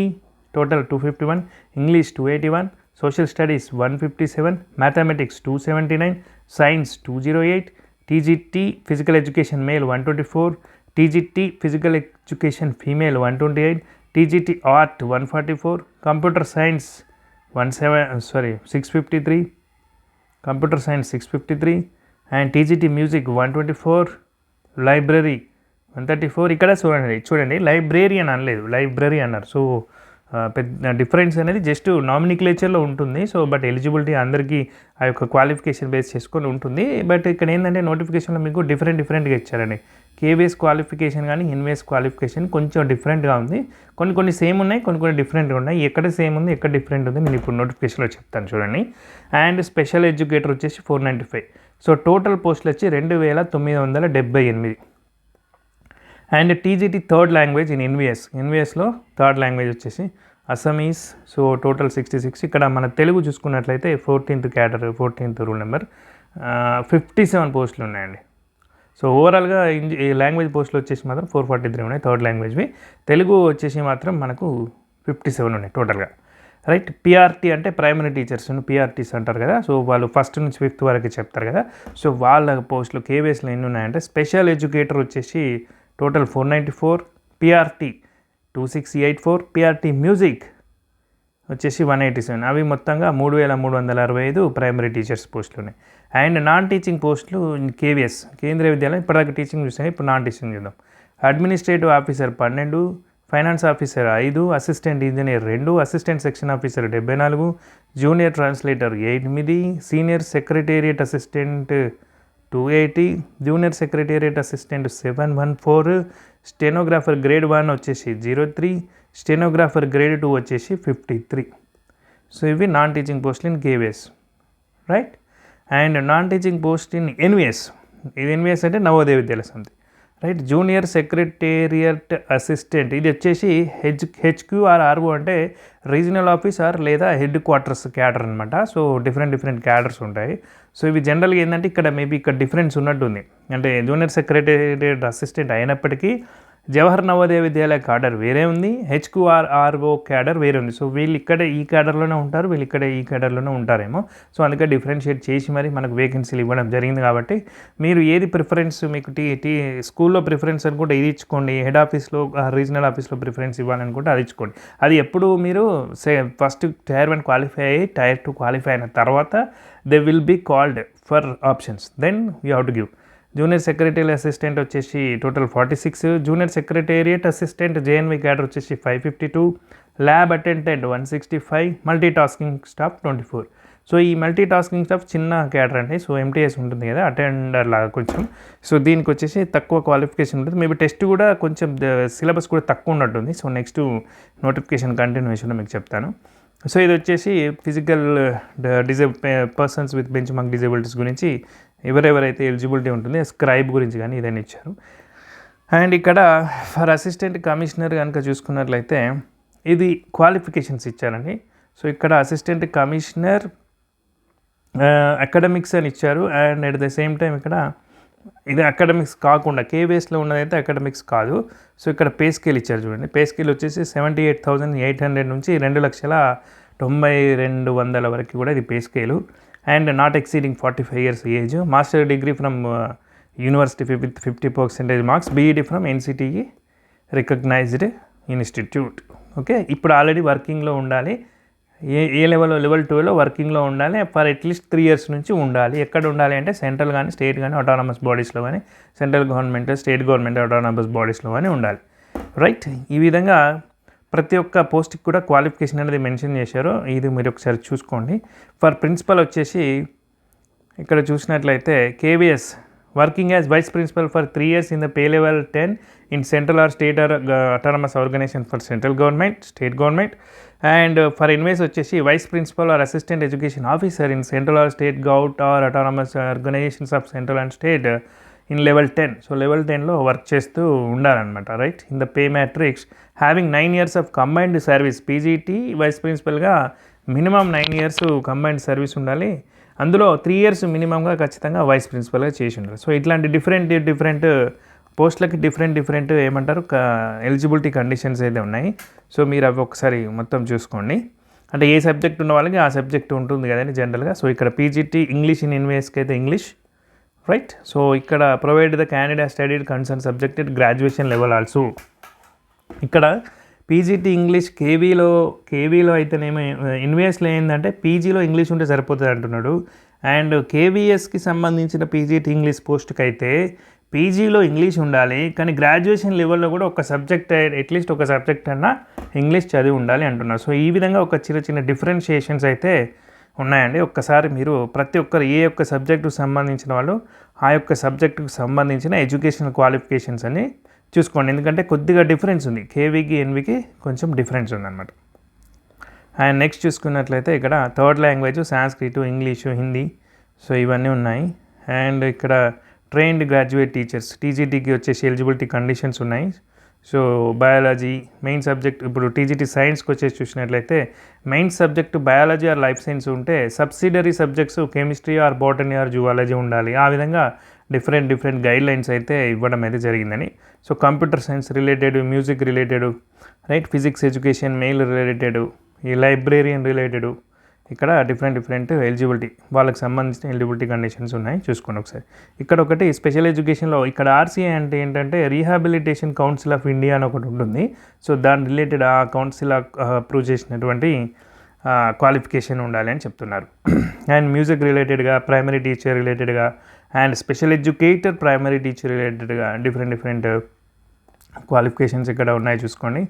total 251, English 281, social studies 157, mathematics 279, science 208, TGT physical education male 124, TGT physical education female 128, TGT art 144, computer science 653, computer science 653, and TGT music 124, library 134. ఇక్కడ చూడండి లైబ్రరీ అని అనలేదు, లైబ్రరీ అన్నారు. సో పెద్ద డిఫరెన్స్ అనేది జస్ట్ నామినిక్లేచర్లో ఉంటుంది. సో బట్ ఎలిజిబిలిటీ అందరికీ ఆ యొక్క క్వాలిఫికేషన్ బేస్ చేసుకొని ఉంటుంది. బట్ ఇక్కడ ఏంటంటే నోటిఫికేషన్లో మీకు డిఫరెంట్గా ఇచ్చారండి. కేబీఎస్ క్వాలిఫికేషన్ కానీ ఎన్విఎస్ క్వాలిఫికేషన్ కొంచెం డిఫరెంట్గా ఉంది. కొన్ని సేమ్ ఉన్నాయి, కొన్ని డిఫరెంట్గా ఉన్నాయి. ఎక్కడ సేమ్ ఉంది, ఎక్కడ డిఫరెంట్ ఉంది నేను ఇప్పుడు నోటిఫికేషన్లో చెప్తాను చూడండి. అండ్ స్పెషల్ ఎడ్యుకేటర్ వచ్చేసి 495. సో టోటల్ పోస్టులు వచ్చి 2978. And TGT third language in ఎన్విఎస్లో థర్డ్ లాంగ్వేజ్ వచ్చేసి అసమీస్. So total 66. ఇక్కడ మన తెలుగు చూసుకున్నట్లయితే 14th cadre 14th rule number 57 పోస్టులు ఉన్నాయండి. సో ఓవరాల్గా ఈ లాంగ్వేజ్ పోస్టులు వచ్చేసి మాత్రం 443 ఉన్నాయి థర్డ్ లాంగ్వేజ్వి. తెలుగు వచ్చేసి మాత్రం మనకు 57 ఉన్నాయి టోటల్గా. రైట్. పిఆర్టీ అంటే ప్రైమరీ టీచర్స్ పిఆర్టీస్ అంటారు కదా. సో వాళ్ళు 1st నుంచి 5th వరకు చెప్తారు కదా. సో వాళ్ళ పోస్టులు కేవీఎస్లో ఎన్ని ఉన్నాయంటే స్పెషల్ ఎడ్యుకేటర్ వచ్చేసి టోటల్ 494, పిఆర్టీ 2684, పిఆర్టీ మ్యూజిక్ వచ్చేసి 187. అవి మొత్తంగా 3365 ప్రైమరీ టీచర్స్ పోస్టులు ఉన్నాయి. అండ్ నాన్ టీచింగ్ పోస్టులు కేవీఎస్ కేంద్రీయ విద్యాలయం ఇప్పటిదాకా టీచింగ్ చూసాం, ఇప్పుడు నాన్ టీచింగ్ చూద్దాం. Administrative officer 12, finance officer 5, assistant engineer 2, assistant section officer 74, junior translator 8, senior secretariat assistant 280, junior secretariat assistant 714, stenographer grade 1 వచ్చేసి 03, స్టెనోగ్రాఫర్ గ్రేడ్ 2 వచ్చేసి 53. సో ఇవి నాన్ టీచింగ్ పోస్టులు in KVS. Right. And non teaching post in NVS. ఇది ఎన్విఎస్ అంటే నవోదయ విద్యాలయ సమితి. రైట్. జూనియర్ సెక్రటేరియట్ అసిస్టెంట్ ఇది వచ్చేసి హెచ్క్యూఆర్ఆర్ఓ అంటే రీజనల్ ఆఫీసర్ లేదా హెడ్ క్వార్టర్స్ క్యాడర్ అనమాట. సో డిఫరెంట్ క్యాడర్స్ ఉంటాయి. సో ఇవి జనరల్గా ఏంటంటే ఇక్కడ మేబీ ఇక్కడ డిఫరెన్స్ ఉన్నట్టుంది. అంటే జూనియర్ సెక్రటేరియట్ అసిస్టెంట్ అయినప్పటికీ జవహర్ నవోదయ విద్యాలయ క్యాడర్ వేరే ఉంది, హెచ్క్యూఆర్ఆర్ఓ క్యాడర్ వేరే ఉంది. సో వీళ్ళు ఇక్కడ ఈ క్యాడర్లోనే ఉంటారు, వీళ్ళు ఇక్కడ ఈ క్యాడర్లోనే ఉంటారేమో. సో అందుకే డిఫరెన్షియేట్ చేసి మరి మనకు వేకెన్సీలు ఇవ్వడం జరిగింది. కాబట్టి మీరు ఏది ప్రిఫరెన్స్ మీకు స్కూల్లో ప్రిఫరెన్స్ అనుకుంటే ఇది ఇచ్చుకోండి, హెడ్ ఆఫీస్లో రీజనల్ ఆఫీస్లో ప్రిఫరెన్స్ ఇవ్వాలనుకుంటే అది ఇచ్చుకోండి. అది ఎప్పుడు మీరు ఫస్ట్ Tier 1 క్వాలిఫై అయ్యి Tier 2 క్వాలిఫై అయిన తర్వాత they will be called for options, then you have to give. Junior secretary assistant వచ్చేసి total 46, junior secretariat assistant JNV cadre వచ్చేసి 552, lab attendant 165, multi tasking staff 24. So ఈ మల్టీ టాస్కింగ్ స్టాఫ్ చిన్న క్యాడర్ అండి. సో ఎంటీఎస్ ఉంటుంది కదా అటెండర్ లాగా కొంచెం. సో దీనికి వచ్చేసి తక్కువ క్వాలిఫికేషన్ ఉంటుంది. మేబీ టెస్ట్ కూడా కొంచెం సిలబస్ కూడా తక్కువ ఉన్నట్టుంది. సో నెక్స్ట్ నోటిఫికేషన్ కంటిన్యూషన్లో మీకు చెప్తాను. సో ఇది వచ్చేసి physical persons with bench mark disabilities గురించి ఎవరెవరైతే ఎలిజిబిలిటీ ఉంటుందో స్క్రైబ్ గురించి కానీ ఇదని ఇచ్చారు. అండ్ ఇక్కడ ఫర్ అసిస్టెంట్ కమిషనర్ కనుక చూసుకున్నట్లయితే ఇది క్వాలిఫికేషన్స్ ఇచ్చారండి. సో ఇక్కడ అసిస్టెంట్ కమిషనర్ అకాడమిక్స్ అని ఇచ్చారు. And at the same time ఇక్కడ ఇది అకాడమిక్స్ కాకుండా కేవీఎస్లో ఉన్నదైతే అకాడమిక్స్ కాదు. సో ఇక్కడ పే స్కేల్ ఇచ్చారు చూడండి. పే స్కేల్ వచ్చేసి 78,800 నుంచి 2,92,100 వరకు కూడా ఇది pay scale. And not exceeding 45 years age, master degree from university with 50% marks, BEd from NCTE recognised institute. Okay. ఇప్పుడు ఆల్రెడీ వర్కింగ్లో ఉండాలి. ఏ లెవెల్లో లెవెల్ 2లో వర్కింగ్లో ఉండాలి. ఫర్ అట్లీస్ట్ 3 years నుంచి ఉండాలి. ఎక్కడ ఉండాలి అంటే సెంట్రల్ కానీ స్టేట్ కానీ ఆటోనమస్ బాడీస్లో కానీ central government state government autonomous బాడీస్లో కానీ ఉండాలి. రైట్. ఈ విధంగా ప్రతి ఒక్క పోస్ట్కి కూడా క్వాలిఫికేషన్ అనేది మెన్షన్ చేశారు. ఇది మీరు ఒకసారి చూసుకోండి. ఫర్ ప్రిన్సిపల్ వచ్చేసి ఇక్కడ చూసినట్లయితే KVS working as vice principal for 3 years in the pay level 10 in central or state or autonomous organization for central government, state government. And for NVS వచ్చేసి vice principal or assistant education officer in central or state govt or autonomous organisations of central and state in level 10. సో లెవెల్ 10లో వర్క్ చేస్తూ ఉండాలన్నమాట, right. In the pay matrix having 9 years of combined service. PGT vice ప్రిన్సిపల్గా మినిమం 9 years కంబైన్డ్ సర్వీస్ ఉండాలి. అందులో 3 years మినిమంగా ఖచ్చితంగా వైస్ ప్రిన్సిపల్గా చేసి ఉండాలి. సో ఇట్లాంటి డిఫరెంట్ పోస్టులకి డిఫరెంట్ ఏమంటారు ఎలిజిబిలిటీ కండిషన్స్ అయితే ఉన్నాయి. సో మీరు అవి ఒకసారి మొత్తం చూసుకోండి. అంటే ఏ సబ్జెక్ట్ ఉన్న వాళ్ళకి ఆ సబ్జెక్ట్ ఉంటుంది కదండి జనరల్గా. సో ఇక్కడ పీజీటీ ఇంగ్లీష్ ఇన్ ఇన్వేస్కి అయితే ఇంగ్లీష్, రైట్. సో ఇక్కడ provide the candidate studied concern subject at graduation level also. ఇక్కడ పీజీటీ ఇంగ్లీష్ కేవీలో అయితేనేమో ఇన్వేస్లో ఏంటంటే పీజీలో ఇంగ్లీష్ ఉంటే సరిపోతుంది అంటున్నాడు. అండ్ కేవీఎస్కి సంబంధించిన పీజీటీ ఇంగ్లీష్ పోస్ట్కి అయితే పీజీలో ఇంగ్లీష్ ఉండాలి, కానీ గ్రాడ్యుయేషన్ లెవెల్లో కూడా ఒక సబ్జెక్ట్ అట్లీస్ట్ ఒక సబ్జెక్ట్ అన్నా ఇంగ్లీష్ చదివి ఉండాలి అంటున్నారు. సో ఈ విధంగా ఒక చిన్న డిఫరెన్షియేషన్స్ అయితే ఉన్నాయండి. ఒక్కసారి మీరు ప్రతి ఒక్కరు ఏ ఒక్క సబ్జెక్టుకు సంబంధించిన వాళ్ళు ఆ యొక్క సబ్జెక్టుకు సంబంధించిన ఎడ్యుకేషనల్ క్వాలిఫికేషన్స్ అని చూసుకోండి. ఎందుకంటే కొద్దిగా డిఫరెన్స్ ఉంది, కేవీకి ఎన్వికి కొంచెం డిఫరెన్స్ ఉందన్నమాట. అండ్ నెక్స్ట్ చూసుకున్నట్లయితే ఇక్కడ third language Sanskrit, English, Hindi, so ఇవన్నీ ఉన్నాయి. అండ్ ఇక్కడ ట్రైన్డ్ గ్రాడ్యుయేట్ టీచర్స్ టీజీటీకి వచ్చేసి ఎలిజిబిలిటీ కండిషన్స్ ఉన్నాయి. సో బయాలజీ మెయిన్ సబ్జెక్ట్, ఇప్పుడు టీజీటీ సైన్స్కి వచ్చేసి చూసినట్లయితే main subject biology or life science ఉంటే subsidiary subjects chemistry or botany or zoology ఉండాలి. ఆ విధంగా డిఫరెంట్ గైడ్ లైన్స్ అయితే ఇవ్వడం అయితే జరిగిందని. So computer science related, music related, right, physics education mail related, ఈ లైబ్రేరియన్ రిలేటెడ్, ఇక్కడ డిఫరెంట్ ఎలిజిబిలిటీ వాళ్ళకి సంబంధించిన ఎలిజిబిలిటీ కండిషన్స్ ఉన్నాయి, చూసుకోండి ఒకసారి. ఇక్కడ ఒకటి స్పెషల్ ఎడ్యుకేషన్లో ఇక్కడ ఆర్సీఐ అంటే ఏంటంటే రీహాబిలిటేషన్ కౌన్సిల్ ఆఫ్ ఇండియా అని ఒకటి ఉంటుంది. సో దాని రిలేటెడ్ ఆ కౌన్సిల్ అప్రూవ్ చేసినటువంటి క్వాలిఫికేషన్ ఉండాలి అని చెప్తున్నారు. అండ్ మ్యూజిక్ రిలేటెడ్గా, ప్రైమరీ టీచర్ రిలేటెడ్గా, and special educator primary teacher రిలేటెడ్గా డిఫరెంట్ క్వాలిఫికేషన్స్ ఇక్కడ ఉన్నాయి, చూసుకోండి.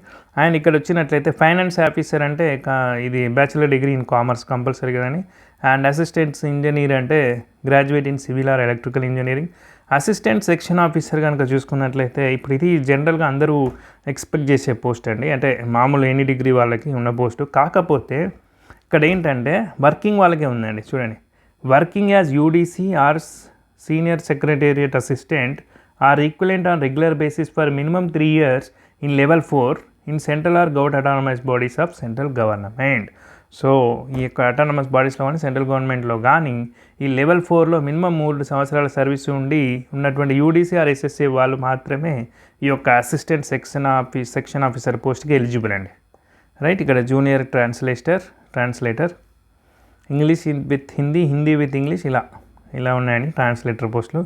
అండ్ ఇక్కడ వచ్చినట్లయితే ఫైనాన్స్ ఆఫీసర్ అంటే ఇది bachelor degree in commerce compulsory కదండి. అండ్ అసిస్టెంట్స్ ఇంజనీర్ అంటే graduate in civil or electrical engineering. Assistant section officer కనుక చూసుకున్నట్లయితే ఇప్పుడు ఇది జనరల్గా అందరూ ఎక్స్పెక్ట్ చేసే పోస్ట్ అండి, అంటే మామూలు ఎనీ డిగ్రీ వాళ్ళకి ఉన్న పోస్టు. కాకపోతే ఇక్కడ ఏంటంటే వర్కింగ్ వాళ్ళకే ఉందండి, చూడండి. Working as UDC or senior secretariat assistant or equivalent on regular basis for minimum 3 years in level 4 in central or govt autonomous bodies of central government. So ఈ యొక్క అటానమస్ బాడీస్లో కానీ సెంట్రల్ గవర్నమెంట్లో కానీ ఈ లెవెల్ 4లో మినిమం 3 సంవత్సరాల సర్వీస్ ఉన్నటువంటి యూడీసీ ఆర్ ఎస్ఎస్ఏ వాళ్ళు మాత్రమే ఈ యొక్క అసిస్టెంట్ సెక్షన్ ఆఫీసర్ పోస్ట్కి ఎలిజిబుల్ అండి, రైట్. ఇక్కడ junior translator English with Hindi with English ఇలా ఉన్నాయండి ట్రాన్స్లేటర్ పోస్టులు.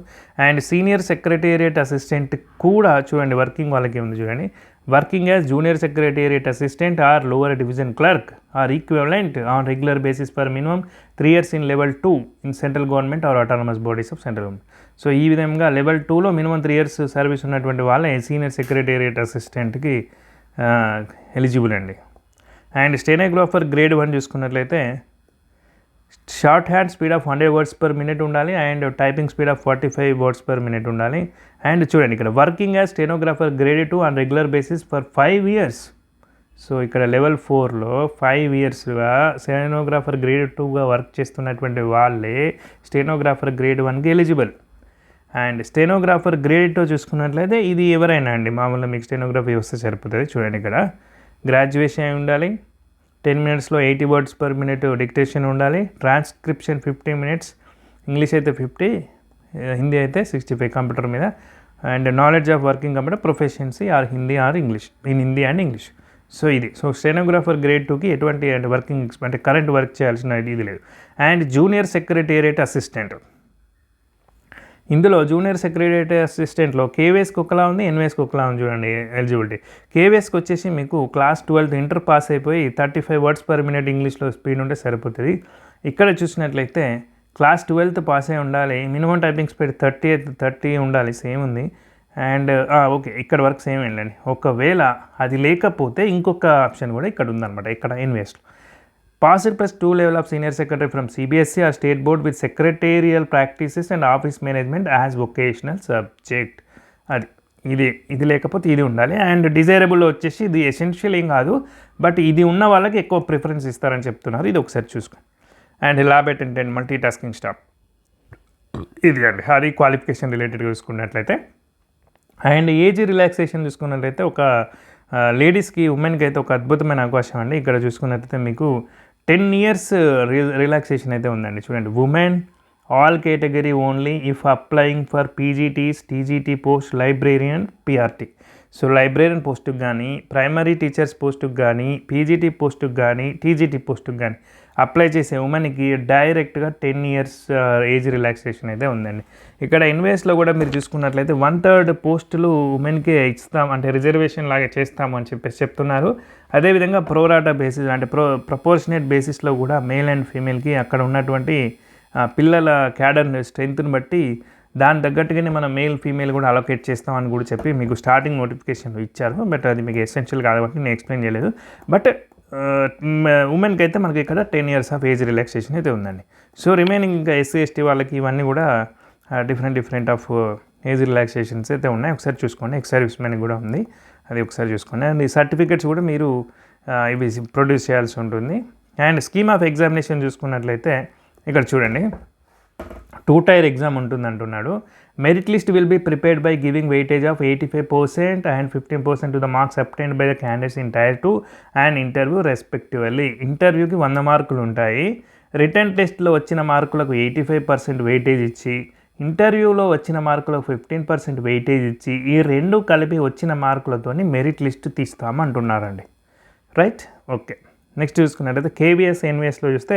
అండ్ సీనియర్ సెక్రటేరియట్ అసిస్టెంట్ కూడా చూడండి వర్కింగ్ వాళ్ళకి ఉంది, చూడండి. Working as junior secretariat assistant are lower division clerk or equivalent on regular basis for minimum 3 years in level 2 in central government are autonomous bodies of central government. So ఈ విధంగా లెవెల్ 2లో మినిమం 3 years సర్వీస్ ఉన్నటువంటి వాళ్ళే సీనియర్ సెక్రటేరియట్ అసిస్టెంట్కి ఎలిజిబుల్ అండి. అండ్ స్టెనోగ్రాఫర్ గ్రేడ్ 1 చూసుకున్నట్లయితే short hand speed of 100 words per minute ఉండాలి, and typing speed of 45 words per minute ఉండాలి. అండ్ చూడండి ఇక్కడ working as stenographer grade 2 on regular basis for 5 years. So ఇక్కడ లెవెల్ 4లో 5 yearsగా స్టెనోగ్రాఫర్ గ్రేడ్ 2గా వర్క్ చేస్తున్నటువంటి వాళ్ళే స్టెనోగ్రాఫర్ గ్రేడ్ 1కి ఎలిజిబుల్. అండ్ స్టెనోగ్రాఫర్ గ్రేడ్ 2 చూసుకున్నట్లయితే ఇది ఎవరైనా అండి, మామూలుగా మీకు స్టెనోగ్రఫీ వస్తే సరిపోతుంది. చూడండి ఇక్కడ గ్రాడ్యుయేషన్ అయి ఉండాలి, 10 minutesలో 80 words per minute డిక్టేషన్ ఉండాలి, ట్రాన్స్క్రిప్షన్ 50 minutes, ఇంగ్లీష్ అయితే 50, హిందీ అయితే 65 కంప్యూటర్ మీద. And knowledge of working computer proficiency or Hindi or English in Hindi and English. So ఇది స్టెనోగ్రాఫర్ గ్రేడ్ 2కి ఎటువంటి వర్కింగ్ అంటే కరెంట్ వర్క్ చేయాల్సిన ఇది లేదు. అండ్ జూనియర్ సెక్రటేరియట్ అసిస్టెంట్, ఇందులో జూనియర్ సెక్రటరీ అసిస్టెంట్లో కేవీఎస్కి ఒకలా ఉంది, ఎన్వీఎస్కి ఒకలా ఉంది. చూడండి ఎలిజిబిలిటీ. కేవీఎస్కి వచ్చేసి మీకు క్లాస్ 12 ఇంటర్ పాస్ అయిపోయి 35 words per minute ఇంగ్లీష్లో స్పీడ్ ఉంటే సరిపోతుంది. ఇక్కడ చూసినట్లయితే క్లాస్ 12th పాస్ అయి ఉండాలి, మినిమం టైపింగ్ స్పీడ్ 30 ఉండాలి, సేమ్ ఉంది. అండ్ ఓకే ఇక్కడ వర్క్ సేమ్ వెళ్ళండి. ఒకవేళ అది లేకపోతే ఇంకొక ఆప్షన్ కూడా ఇక్కడ ఉందన్నమాట, ఇక్కడ ఎన్వీఎస్లో passed plus 2 level of senior secretary from CBSE or state board with secretarial practices and office management as vocational subject. అది ఇది లేకపోతే ఇది ఉండాలి. అండ్ డిజైరబుల్ వచ్చేసి ఇది ఎసెన్షియల్ ఏం కాదు, బట్ ఇది ఉన్న వాళ్ళకి ఎక్కువ ప్రిఫరెన్స్ ఇస్తారని చెప్తున్నారు. ఇది ఒకసారి చూసుకోండి. And lab attendant multi tasking staff ఇది అండి, అది క్వాలిఫికేషన్ రిలేటెడ్ చూసుకున్నట్లయితే. అండ్ ఏజ్ రిలాక్సేషన్ చూసుకున్నట్లయితే ఒక లేడీస్కి ఉమెన్కి అయితే ఒక అద్భుతమైన అవకాశం అండి. ఇక్కడ చూసుకున్నట్లయితే మీకు 10 years రిలాక్సేషన్ అయితే ఉందండి. చూడండి, women all category only if applying for PGTs TGT post librarian PRT. So librarian పోస్టుకు కానీ, ప్రైమరీ టీచర్స్ పోస్టుకు కానీ, పీజీటీ పోస్టుకు కానీ, టీజీటీ పోస్టుకు కానీ అప్లై చేసే ఉమెన్కి డైరెక్ట్గా 10 years ఏజ్ రిలాక్సేషన్ అయితే ఉందండి. ఇక్కడ ఇన్వేస్లో కూడా మీరు చూసుకున్నట్లయితే 1/3 పోస్టులు ఉమెన్కే ఇస్తాం, అంటే రిజర్వేషన్ లాగా చేస్తాము అని చెప్పేసి చెప్తున్నారు. అదేవిధంగా ప్రోరాటా బేసిస్ అంటే ప్రపోర్షనేట్ బేసిస్లో కూడా మేల్ అండ్ ఫీమేల్కి అక్కడ ఉన్నటువంటి పిల్లల క్యాడర్ స్ట్రెంత్ని బట్టి దాని తగ్గట్టుగానే మనం మేల్ ఫీమేల్ కూడా అలొకేట్ చేస్తామని కూడా చెప్పి మీకు స్టార్టింగ్ నోటిఫికేషన్ ఇచ్చారు. బట్ అది మీకు ఎసెన్షియల్ కాబట్టి నేను ఎక్స్ప్లెయిన్ చేయలేదు. బట్ ఉమెన్కి అయితే మనకి ఇక్కడ 10 years ఆఫ్ ఏజ్ రిలాక్సేషన్ అయితే ఉందండి. సో రిమైనింగ్ ఇంకా ఎస్సీ ఎస్టీ వాళ్ళకి ఇవన్నీ కూడా డిఫరెంట్ ఆఫ్ ఏజ్ రిలాక్సేషన్స్ అయితే ఉన్నాయి. ఒకసారి చూసుకోండి. ఎక్స్ సర్వీస్ మ్యాన్ కూడా ఉంది, అది ఒకసారి చూసుకోండి. అండ్ ఈ సర్టిఫికేట్స్ కూడా మీరు ఇవి ప్రొడ్యూస్ చేయాల్సి ఉంటుంది. అండ్ స్కీమ్ ఆఫ్ ఎగ్జామినేషన్ చూసుకున్నట్లయితే ఇక్కడ చూడండి, 2-tier ఎగ్జామ్ ఉంటుంది అంటున్నాడు. Merit list will be prepared by giving weightage of 85% and 15% to the marks obtained by the candidates in Tier 2 and interview respectively. ఇంటర్వ్యూకి 100 మార్కులు ఉంటాయి. రిటర్న్ టెస్ట్లో వచ్చిన మార్కులకు 85% వెయిటేజ్ ఇచ్చి, ఇంటర్వ్యూలో వచ్చిన మార్కులకు 15% వెయిటేజ్ ఇచ్చి, ఈ రెండు కలిపి వచ్చిన మార్కులతోని మెరిట్ లిస్ట్ తీస్తామంటున్నారండి. Right, okay. నెక్స్ట్ చూసుకున్నట్లయితే కేవీఎస్ ఎన్వీఎస్లో చూస్తే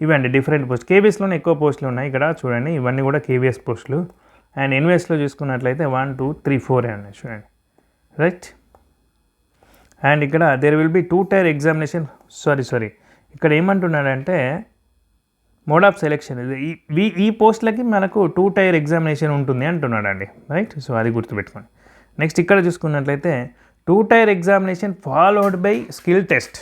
ఇవండి డిఫరెంట్ పోస్ట్. కేవీఎస్లోనే ఎక్కువ పోస్టులు ఉన్నాయి. ఇక్కడ చూడండి, ఇవన్నీ కూడా కేవీఎస్ పోస్టులు. అండ్ ఎన్వీఎస్లో చూసుకున్నట్లయితే 1, 2, 3, 4 ఉన్నాయి చూడండి. రైట్, అండ్ ఇక్కడ there will be 2-tier examination. Sorry ఇక్కడ ఏమంటున్నాడంటే మోడ్ ఆఫ్ సెలెక్షన్ ఈ పోస్టులకి మనకు 2-tier ఎగ్జామినేషన్ ఉంటుంది అంటున్నాడండి. రైట్, సో అది గుర్తుపెట్టుకోండి. నెక్స్ట్ ఇక్కడ చూసుకున్నట్లయితే 2-tier examination followed by skill test.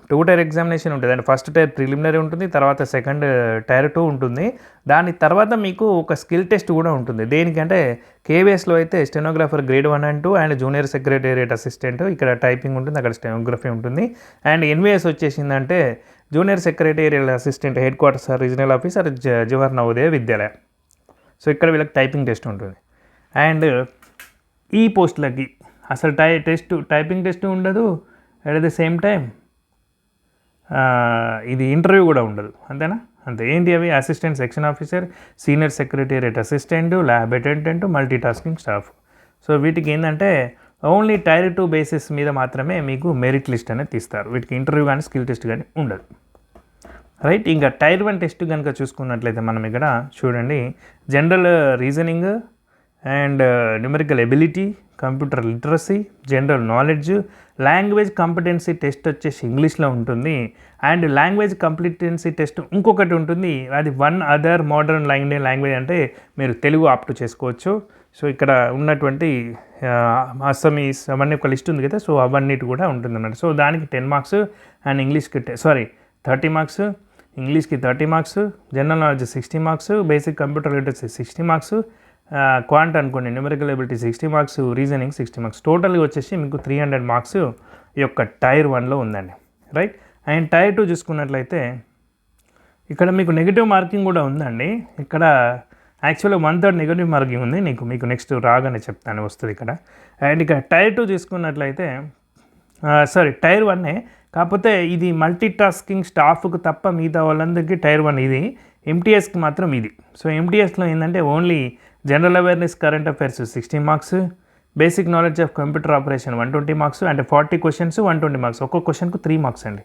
2-tier examination ఉంటుంది. అంటే ఫస్ట్ టైర్ ప్రిలిమినరీ ఉంటుంది, తర్వాత సెకండ్ Tier 2 ఉంటుంది. దాని తర్వాత మీకు ఒక స్కిల్ టెస్ట్ కూడా ఉంటుంది. దేనికంటే కేవీఎస్లో అయితే stenographer grade 1 and 2 and junior secretariat assistant, ఇక్కడ టైపింగ్ ఉంటుంది, అక్కడ స్టెనోగ్రఫీ ఉంటుంది. అండ్ ఎన్వీఎస్ వచ్చేసిందంటే junior secretarial assistant headquarters regional officer Jawahar Navodaya Vidyalaya. So ఇక్కడ వీళ్ళకి టైపింగ్ టెస్ట్ ఉంటుంది. అండ్ ఈ పోస్టులకి అసలు టైపింగ్ టెస్ట్ ఉండదు. అట్ ద సేమ్ టైం ఇది ఇంటర్వ్యూ కూడా ఉండదు. అంతేనా? అంతే. ఏంటి అవి? Assistant section officer, senior secretariat assistant, lab attendant, multi tasking staff. So వీటికి ఏంటంటే ఓన్లీ Tier 2 బేసిస్ మీద మాత్రమే మీకు మెరిట్ లిస్ట్ అనేది తీస్తారు. వీటికి ఇంటర్వ్యూ కానీ స్కిల్ టెస్ట్ కానీ ఉండదు. రైట్, ఇంకా Tier 1 టెస్ట్ కనుక చూసుకున్నట్లయితే మనం ఇక్కడ చూడండి, general reasoning and numerical ability, computer literacy, general knowledge, language competency test వచ్చేసి ఇంగ్లీష్లో ఉంటుంది. అండ్ లాంగ్వేజ్ కాంపిటెన్సీ టెస్ట్ ఇంకొకటి ఉంటుంది, అది వన్ అదర్ మోడర్న్ లాంగ్వేజ్, అంటే మీరు తెలుగు ఆప్ట్ చేసుకోవచ్చు. సో ఇక్కడ ఉన్నటువంటి అస్సమీస్ అవన్నీ ఒక లిస్ట్ ఉంది కదా, సో అవన్నిటి కూడా ఉంటుంది అన్నమాట. సో దానికి 10 marks అండ్ ఇంగ్లీష్కి 30 marks, ఇంగ్లీష్కి 30 marks, general knowledge 60 marks, basic computer literacy 60 marks, quant అనుకోండి numerical ability 60 marks, reasoning 60 marks, టోటల్గా వచ్చేసి మీకు 300 marks ఈ యొక్క Tier 1లో ఉందండి. రైట్, అండ్ Tier 2 చూసుకున్నట్లయితే ఇక్కడ మీకు నెగిటివ్ మార్కింగ్ కూడా ఉందండి. ఇక్కడ యాక్చువల్గా 1/3 నెగిటివ్ మార్కింగ్ ఉంది. మీకు నెక్స్ట్ రాగానే చెప్తాను, వస్తుంది ఇక్కడ. అండ్ ఇక్కడ Tier 2 చూసుకున్నట్లయితే Tier 1 కాకపోతే ఇది మల్టీ టాస్కింగ్ స్టాఫ్కు తప్ప మిగతా వాళ్ళందరికీ Tier 1 ఇది, ఎంటీఎస్కి మాత్రం ఇది. సో ఎంటీఎస్లో ఏంటంటే only general awareness current affairs 60 marks, basic knowledge of computer operation 120 marks, అంటే 40 questions 120 marks. ఒక్కొక్క క్వశ్చన్కు 3 marks అండి,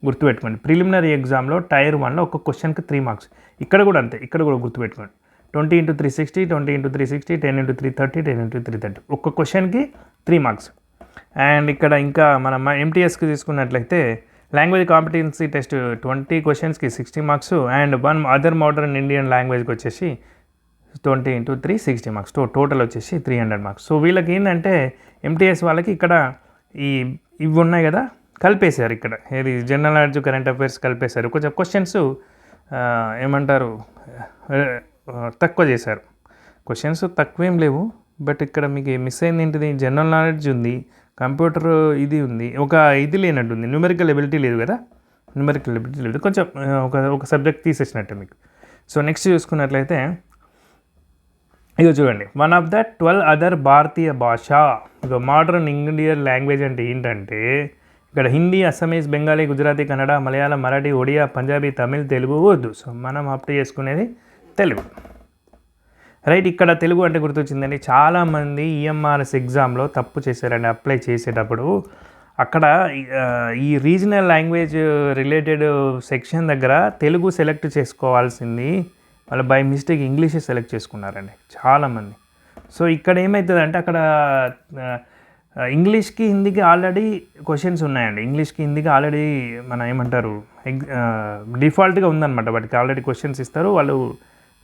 గుర్తుపెట్టుకోండి. ప్రిలిమినరీ ఎగ్జామ్లో Tier 1లో ఒక్కొక్క క్వశ్చన్కి 3 marks. ఇక్కడ కూడా అంతే, ఇక్కడ కూడా గుర్తుపెట్టుకోండి. 20 × 360, 20 × 360, 10 × 330, 10 × 330, ఒక్క క్వశ్చన్కి 3 marks. అండ్ ఇక్కడ ఇంకా మనం ఎంటీఎస్కి తీసుకున్నట్లయితే language competency test 20 questions 60 marks, and one other modern Indian లాంగ్వేజ్కి వచ్చేసి 20 × 3 60 marks. టోటల్ వచ్చేసి 300 marks. సో వీళ్ళకి ఏంటంటే ఎంటీఎస్ వాళ్ళకి ఇక్కడ ఇవి ఉన్నాయి కదా, కలిపేశారు ఇక్కడ, ఏది జనరల్ నాలెడ్జ్ కరెంట్ అఫైర్స్ కలిపేశారు. కొంచెం క్వశ్చన్స్ ఏమంటారు తక్కువ చేశారు. క్వశ్చన్స్ తక్కువేం లేవు, బట్ ఇక్కడ మీకు మిస్ అయింది ఏంటిది, జనరల్ నాలెడ్జ్ ఉంది, కంప్యూటర్ ఇది ఉంది, ఒక ఇది లేనట్టుంది, న్యూమెరికల్ ఎబిలిటీ లేదు కదా, న్యూమెరికల్ ఎబిలిటీ లేదు, కొంచెం ఒక సబ్జెక్ట్ తీసేసినట్టు మీకు. సో నెక్స్ట్ చూసుకున్నట్లయితే ఇక చూడండి, వన్ ఆఫ్ ద 12 అదర్ భారతీయ భాష. ఇక మోడర్న్ ఇండియన్ లాంగ్వేజ్ అంటే ఏంటంటే ఇక్కడ హిందీ, అస్సామీస్, బెంగాలీ, గుజరాతీ, కన్నడ, మలయాళం, మరాఠీ, ఒడియా, పంజాబీ, తమిళ్, తెలుగు, ఉర్దూ. సో మనం అప్లై చేసుకునేది తెలుగు, రైట్. ఇక్కడ తెలుగు అంటే గుర్తొచ్చిందండి, చాలామంది ఈఎంఆర్ఎస్ ఎగ్జామ్లో తప్పు చేశారండి అప్లై చేసేటప్పుడు. అక్కడ ఈ రీజనల్ లాంగ్వేజ్ రిలేటెడ్ సెక్షన్ దగ్గర తెలుగు సెలెక్ట్ చేసుకోవాల్సింది వాళ్ళు బై మిస్టేక్ ఇంగ్లీషే సెలెక్ట్ చేసుకున్నారండి చాలామంది. సో ఇక్కడ ఏమవుతుందంటే అక్కడ ఇంగ్లీష్కి హిందీకి ఆల్రెడీ క్వశ్చన్స్ ఉన్నాయండి, ఇంగ్లీష్కి హిందీకి ఆల్రెడీ మన ఏమంటారు డిఫాల్ట్గా ఉందన్నమాట, వాటికి ఆల్రెడీ క్వశ్చన్స్ ఇస్తారు, వాళ్ళు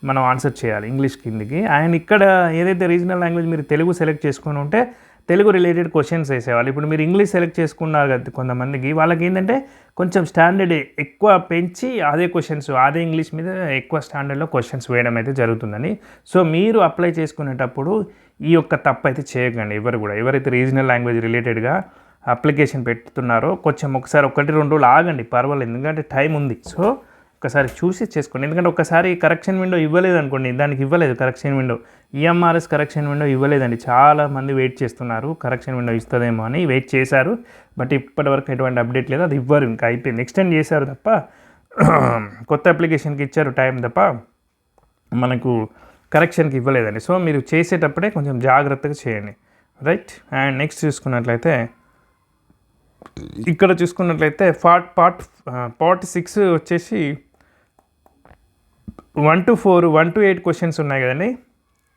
మనం ఆన్సర్ చేయాలి ఇంగ్లీష్కి హిందీకి. అండ్ ఇక్కడ ఏదైతే రీజనల్ లాంగ్వేజ్ మీరు తెలుగు సెలెక్ట్ చేసుకుని ఉంటే తెలుగు రిలేటెడ్ క్వశ్చన్స్ వేసేవాళ్ళు. ఇప్పుడు మీరు ఇంగ్లీష్ సెలెక్ట్ చేసుకున్నారు కదా కొంతమందికి, వాళ్ళకి ఏంటంటే కొంచెం స్టాండర్డ్ ఎక్కువ పెంచి అదే క్వశ్చన్స్ అదే ఇంగ్లీష్ మీద ఎక్కువ స్టాండర్డ్లో క్వశ్చన్స్ వేయడం అయితే జరుగుతుందని. సో మీరు అప్లై చేసుకునేటప్పుడు ఈ యొక్క తప్పు అయితే చేయకండి ఎవరు కూడా. ఎవరైతే రీజనల్ లాంగ్వేజ్ రిలేటెడ్గా అప్లికేషన్ పెడుతున్నారో కొంచెం ఒకసారి 1-2 రోజులు ఆగండి, పర్వాలేదు, ఎందుకంటే టైం ఉంది. సో ఒకసారి చూసి చేసుకోండి, ఎందుకంటే ఒకసారి కరెక్షన్ విండో ఇవ్వలేదు అనుకోండి, దానికి ఇవ్వలేదు correction window, EMRS correction window ఇవ్వలేదండి, చాలామంది వెయిట్ చేస్తున్నారు కరెక్షన్ విండో ఇస్తుందేమో అని వెయిట్ చేశారు, బట్ ఇప్పటివరకు ఎటువంటి అప్డేట్ లేదు, అది ఇవ్వరు, ఇంకా అయిపోయింది, ఎక్స్టెండ్ చేశారు తప్ప కొత్త అప్లికేషన్కి ఇచ్చారు టైం తప్ప మనకు కరెక్షన్కి ఇవ్వలేదండి. సో మీరు చేసేటప్పుడే కొంచెం జాగ్రత్తగా చేయండి, రైట్. అండ్ నెక్స్ట్ చూసుకున్నట్లయితే ఇక్కడ చూసుకున్నట్లయితే పార్ట్ 6 వచ్చేసి 1 to 4, 1 to 8 క్వశ్చన్స్ ఉన్నాయి కదండి.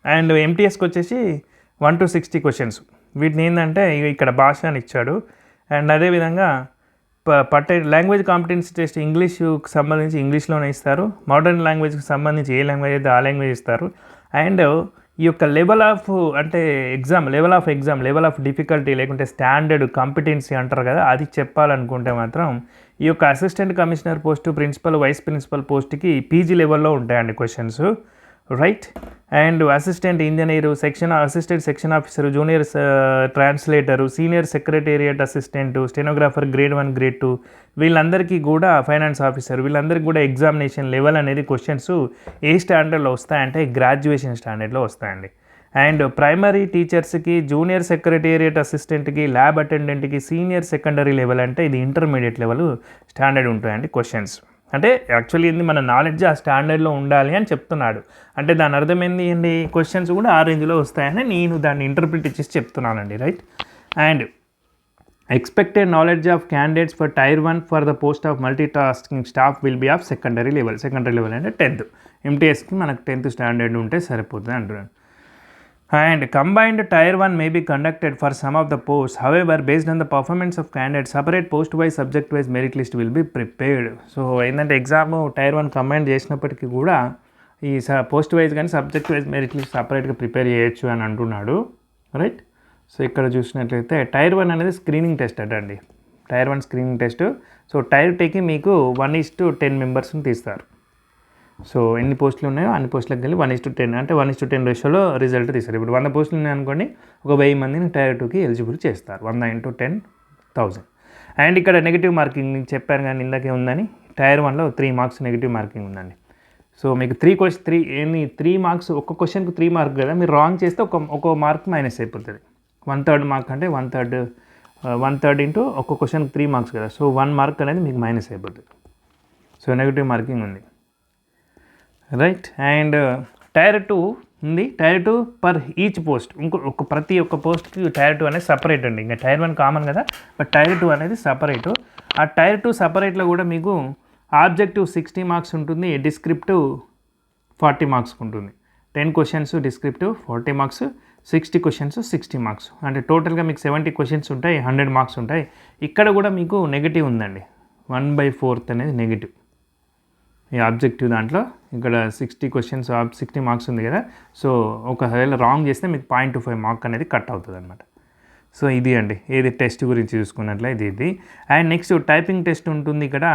అండ్ ఎంటీఎస్కి వచ్చేసి 1 to 60 క్వశ్చన్స్. వీటిని ఏంటంటే ఇక్కడ భాష అని ఇచ్చాడు. అండ్ అదేవిధంగా లాంగ్వేజ్ కాంపిటెన్సీ టెస్ట్ ఇంగ్లీష్కి సంబంధించి ఇంగ్లీష్లోనే ఇస్తారు, మోడర్న్ లాంగ్వేజ్కి సంబంధించి ఏ లాంగ్వేజ్ అయితే ఆ లాంగ్వేజ్ ఇస్తారు. అండ్ ఈ యొక్క లెవెల్ ఆఫ్ అంటే లెవెల్ ఆఫ్ డిఫికల్టీ లేకుంటే స్టాండర్డ్ కాంపిటెన్సీ అంటారు కదా, అది చెప్పాలనుకుంటే మాత్రం ఈ యొక్క assistant commissioner post, principal, vice principal పోస్ట్కి పీజీ లెవెల్లో ఉంటాయండి questions, right. And assistant engineer, assistant section officer, junior translator, senior secretariat assistant, stenographer grade 1, grade 2 వీళ్ళందరికీ కూడా, ఫైనాన్స్ ఆఫీసర్ వీళ్ళందరికీ కూడా ఎగ్జామినేషన్ లెవెల్ అనేది క్వశ్చన్స్ ఏ స్టాండర్డ్లో వస్తాయంటే గ్రాడ్యుయేషన్ స్టాండర్డ్లో వస్తాయండి. అండ్ ప్రైమరీ టీచర్స్కి, junior secretariat అసిస్టెంట్కి, lab అటెండెంట్కి, senior secondary level అంటే ఇది ఇంటర్మీడియట్ లెవెల్ స్టాండర్డ్ ఉంటాయండి క్వశ్చన్స్. అంటే యాక్చువల్లీ ఏంది మన నాలెడ్జ్ ఆ స్టాండర్డ్లో ఉండాలి అని చెప్తున్నాడు, అంటే దాని అర్థం ఏంది అండి, క్వశ్చన్స్ కూడా ఆ రేంజ్లో వస్తాయని నేను దాన్ని ఇంటర్ప్రిట్ చేసి చెప్తున్నానండి, right. And expected knowledge of candidates for tier 1 for the post of multi tasking staff will be of secondary level అంటే 10th. ఎంటీఎస్కి మనకు 10th స్టాండర్డ్ ఉంటే సరిపోతుంది అంటున్నాను. And combined Tier 1 may be conducted for some of the posts. However, based on the performance of candidates, separate post-wise, subject-wise merit list will be prepared. So, ఏంటంటే ఎగ్జామ్ Tier 1 కంబైన్ చేసినప్పటికీ కూడా ఈ పోస్ట్ వైజ్ కానీ సబ్జెక్ట్ వైజ్ మెరిట్ లిస్ట్ సపరేట్గా ప్రిపేర్ చేయొచ్చు అని అంటున్నాడు, రైట్. సో ఇక్కడ చూసినట్లయితే Tier 1 అనేది స్క్రీనింగ్ టెస్ట్ అండి, Tier 1 screening test. So Tier 2కి మీకు 1:10 మెంబర్స్ని తీస్తారు. సో ఎన్ని పోస్టులు ఉన్నాయో అన్ని పోస్టులకు వెళ్ళి 1:10 అంటే 1:10 రేషియోలో రిజల్ట్ తీస్తారు. ఇప్పుడు 100 పోస్టులు ఉన్నాయనుకోండి, ఒక 1000 మందిని Tier 2కి ఎలిజిబుల్ చేస్తారు, 100 × 10,000. అండ్ ఇక్కడ నెగిటివ్ మార్కింగ్ చెప్పాను కానీ ఇందాకే ఉందని, Tier 1లో 3 మార్క్స్ నెగిటివ్ మార్కింగ్ ఉందండి. సో మీకు 3 మార్క్స్, ఒక్క క్వశ్చన్కి 3 మార్క్ కదా, మీరు రాంగ్ చేస్తే ఒక మార్క్ మైనస్ అయిపోతుంది. 1/3 మార్క్ అంటే 1/3 ఇంటూ ఒక్క క్వశ్చన్కి 3 మార్క్స్ కదా, సో 1 మార్క్ అనేది మీకు మైనస్ అయిపోతుంది. సో నెగిటివ్ మార్కింగ్ ఉంది, రైట్. అండ్ Tier 2 ఉంది, Tier 2 పర్ ఈచ్ పోస్ట్, ప్రతి ఒక్క పోస్ట్కి Tier 2 అనేది సపరేట్ అండి. ఇంకా Tier 1 కామన్ కదా, బట్ Tier 2 అనేది సపరేటు. ఆ Tier 2 సపరేట్లో కూడా మీకు ఆబ్జెక్టివ్ 60 మార్క్స్ ఉంటుంది, డిస్క్రిప్టివ్ 40 మార్క్స్ ఉంటుంది. 10 questions descriptive 40 marks, 60 questions 60 marks, అంటే టోటల్గా మీకు 70 క్వశ్చన్స్ ఉంటాయి, 100 మార్క్స్ ఉంటాయి. ఇక్కడ కూడా మీకు నెగిటివ్ ఉందండి, 1/4 అనేది నెగిటివ్ ఈ ఆబ్జెక్టివ్ దాంట్లో. ఇక్కడ 60 క్వశ్చన్స్ 60 మార్క్స్ ఉంది కదా, సో ఒకవేళ రాంగ్ చేస్తే మీకు 0.25 మార్క్ అనేది కట్ అవుతుంది అనమాట. సో ఇది అండి ఏది టెస్ట్ గురించి చూసుకున్నట్లయితే ఇది. అండ్ నెక్స్ట్ టైపింగ్ టెస్ట్ ఉంటుంది ఇక్కడ.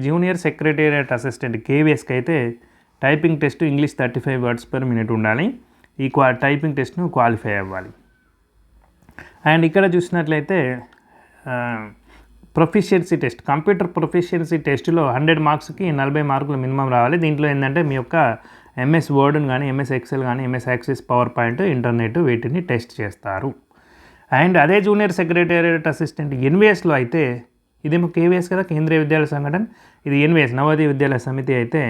జూనియర్ సెక్రటేరియట్ అసిస్టెంట్ కేవీఎస్కి అయితే typing test English 35 words per minute ఉండాలి. ఈ టైపింగ్ టెస్ట్ను క్వాలిఫై అవ్వాలి. అండ్ ఇక్కడ చూసినట్లయితే ప్రొఫిషియన్సీ టెస్ట్, కంప్యూటర్ ప్రొఫిషియన్సీ టెస్ట్లో 100 మార్క్స్కి 40 మార్కులు మినిమం రావాలి. దీంట్లో ఏంటంటే మీ యొక్క ఎంఎస్ వర్డ్ని కానీ, ఎంఎస్ ఎక్సెల్ కానీ, MS access, power point, internet వీటిని టెస్ట్ చేస్తారు. అండ్ అదే జూనియర్ సెక్రటేరియట్ అసిస్టెంట్ ఎన్విఎస్లో అయితే, ఇదేమో కేవీఎస్ కదా, కేంద్రీయ విద్యాలయ సంఘటన, ఇది ఎన్విఎస్ నవోదయ విద్యాలయ సమితి అయితే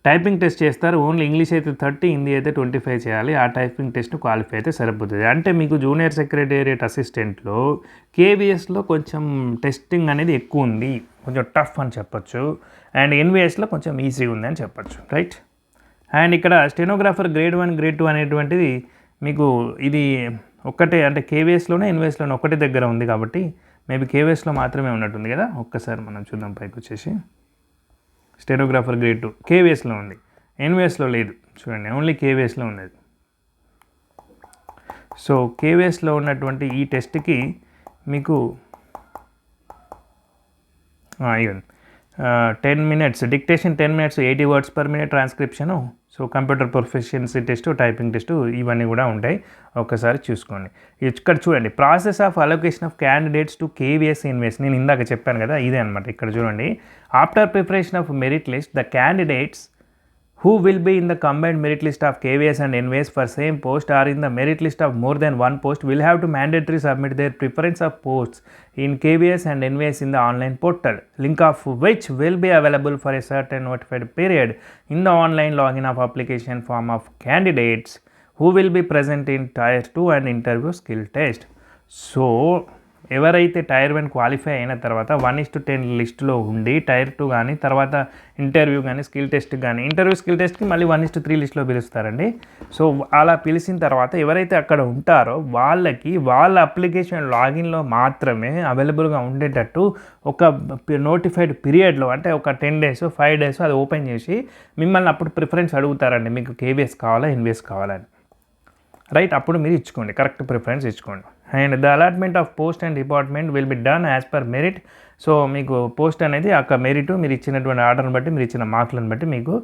టైపింగ్ టెస్ట్ చేస్తారు. ఓన్లీ ఇంగ్లీష్ అయితే 30, హిందీ అయితే 25 చేయాలి. ఆ టైపింగ్ టెస్ట్ క్వాలిఫై అయితే సరిపోతుంది. అంటే మీకు జూనియర్ సెక్రటేరియట్ అసిస్టెంట్లో కేవీఎస్లో కొంచెం టెస్టింగ్ అనేది ఎక్కువ ఉంది, కొంచెం టఫ్ అని చెప్పొచ్చు. అండ్ ఎన్విఎస్లో కొంచెం ఈజీ ఉంది అని చెప్పొచ్చు, రైట్. అండ్ ఇక్కడ స్టెనోగ్రాఫర్ గ్రేడ్ 1, గ్రేడ్ 2 అనేటువంటిది మీకు ఇది ఒక్కటే, అంటే కేవీఎస్లోనే ఎన్విఎస్లోనే ఒకటే దగ్గర ఉంది కాబట్టి మేబీ కేవీఎస్లో మాత్రమే ఉన్నట్టుంది కదా. ఒక్కసారి మనం చూద్దాం పైకి వచ్చేసి. స్టెనోగ్రాఫర్ గ్రేడ్ 2 కేవీఎస్లో ఉంది, ఎన్విఎస్లో లేదు. చూడండి, ఓన్లీ కేవీఎస్లో ఉన్నది. సో కేవీఎస్లో ఉన్నటువంటి ఈ టెస్ట్కి మీకు 10 minutes dictation, 10 minutes, 80 words per minute transcription. So computer proficiency test, typing test ఇవన్నీ కూడా ఉంటాయి. ఒక్కసారి చూసుకోండి. ఇక్కడ చూడండి, process of allocation of candidates to KVS NVS. నేను ఇందాక చెప్పాను కదా, ఇదే అనమాట. ఇక్కడ చూడండి, after preparation of merit list the candidates who will be in the combined merit list of KVS and NVS for same post or in the merit list of more than one post will have to mandatory submit their preference of posts in KVS and NVS in the online portal, link of which will be available for a certain notified period in the online login of application form of candidates who will be present in Tier 2 and interview skill test. So ఎవరైతే టైర్ 1 క్వాలిఫై అయిన తర్వాత 1:10 లిస్టులో ఉండి టైర్ 2 కానీ, తర్వాత ఇంటర్వ్యూ కానీ, స్కిల్ టెస్ట్ కానీ, ఇంటర్వ్యూ స్కిల్ టెస్ట్కి మళ్ళీ 1:3 లిస్టులో పిలుస్తారండి. సో అలా పిలిచిన తర్వాత ఎవరైతే అక్కడ ఉంటారో వాళ్ళకి వాళ్ళ అప్లికేషన్ లాగిన్లో మాత్రమే అవైలబుల్గా ఉండేటట్టు ఒక నోటిఫైడ్ పీరియడ్లో, అంటే ఒక 10 days, 5 days అది ఓపెన్ చేసి మిమ్మల్ని అప్పుడు ప్రిఫరెన్స్ అడుగుతారండి, మీకు కేవీఎస్ కావాలా, ఎన్విఎస్ కావాలని, రైట్. అప్పుడు మీరు ఇచ్చుకోండి, కరెక్ట్ ప్రిఫరెన్స్ ఇచ్చుకోండి. And the allotment of post and department will be done as per merit. So మీకు పోస్ట్ అనేది అక్కడ మెరిట్ మీరు ఇచ్చినటువంటి ఆర్డర్ని బట్టి, మీరు ఇచ్చిన మార్కులను బట్టి మీకు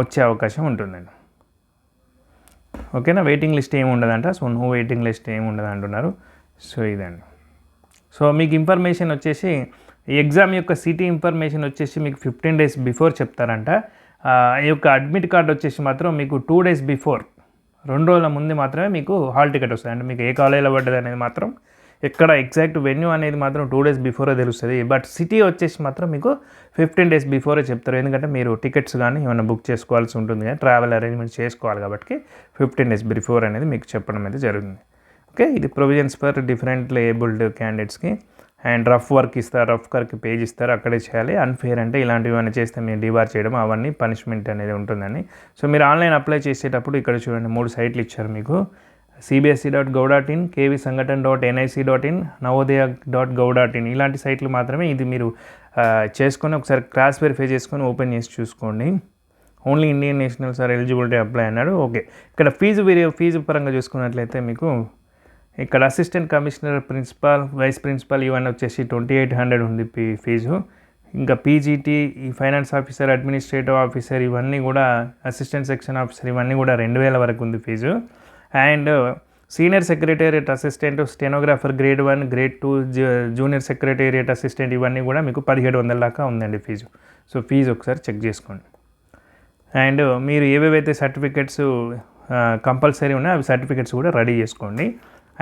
వచ్చే అవకాశం ఉంటుందండి. ఓకేనా. వెయిటింగ్ లిస్ట్ ఏమి ఉండదంట. సో నో వెయిటింగ్ లిస్ట్ ఏమి ఉండదు అంటున్నారు. సో ఇదండి. సో మీకు ఇన్ఫర్మేషన్ వచ్చేసి ఎగ్జామ్ యొక్క సిటీ ఇన్ఫర్మేషన్ వచ్చేసి మీకు 15 days బిఫోర్ చెప్తారంట. ఈ యొక్క అడ్మిట్ కార్డ్ వచ్చేసి మాత్రం మీకు 2 days బిఫోర్, 2 రోజుల ముందు మాత్రమే మీకు హాల్ టికెట్ వస్తుంది. అంటే మీకు ఏ కాలేజీలో పడ్డది అనేది మాత్రం, ఎక్కడ ఎగ్జాక్ట్ వెన్యూ అనేది మాత్రం 2 days బిఫోరే తెలుస్తుంది. బట్ సిటీ వచ్చేసి మాత్రం మీకు 15 days బిఫోరే చెప్తారు. ఎందుకంటే మీరు టికెట్స్ కానీ ఏమైనా బుక్ చేసుకోవాల్సి ఉంటుంది, కానీ ట్రావెల్ అరేంజ్మెంట్ చేసుకోవాలి కాబట్టి 15 days బిఫోర్ అనేది మీకు చెప్పడం అయితే జరుగుతుంది. ఓకే, ఇది ప్రొవిజన్స్ ఫర్ డిఫరెంట్లీ ఏబుల్డ్ క్యాండిడేట్స్కి. అండ్ రఫ్ వర్క్ ఇస్తారు, రఫ్ వర్క్ పేజ్ ఇస్తారు, అక్కడే చేయాలి. అన్ఫేర్ అంటే ఇలాంటివన్నీ చేస్తే మీరు డిబార్ చేయడం అవన్నీ పనిష్మెంట్ అనేది ఉంటుందని. సో మీరు ఆన్లైన్ అప్లై చేసేటప్పుడు ఇక్కడ చూడండి 3 సైట్లు ఇచ్చారు మీకు. cbse.gov.in, kvsangathan.nic.in, navodaya.gov.in ఇలాంటి సైట్లు మాత్రమే. ఇది మీరు చేసుకొని ఒకసారి క్రాస్ వెరిఫై చేసుకొని ఓపెన్ చేసి చూసుకోండి. Only Indian nationals are eligibility apply అన్నాడు. ఓకే, ఇక్కడ ఫీజు పరంగా చూసుకున్నట్లయితే మీకు ఇక్కడ assistant commissioner, principal, vice principal ఇవన్నీ వచ్చేసి 2800 ఉంది ఫీజు. ఇంకా పీజీటీ, ఈ ఫైనాన్స్ ఆఫీసర్, అడ్మినిస్ట్రేటివ్ ఆఫీసర్ ఇవన్నీ కూడా, అసిస్టెంట్ సెక్షన్ ఆఫీసర్ ఇవన్నీ కూడా 2000 వరకు ఉంది fees. And senior secretariat assistant, stenographer grade 1, grade 2, junior secretariat assistant ఇవన్నీ కూడా మీకు 1700 దాకా ఉందండి ఫీజు. సో ఫీజు ఒకసారి చెక్ చేసుకోండి. అండ్ మీరు ఏవేవైతే సర్టిఫికెట్స్ కంపల్సరీ ఉన్నాయో అవి సర్టిఫికెట్స్ కూడా రెడీ చేసుకోండి.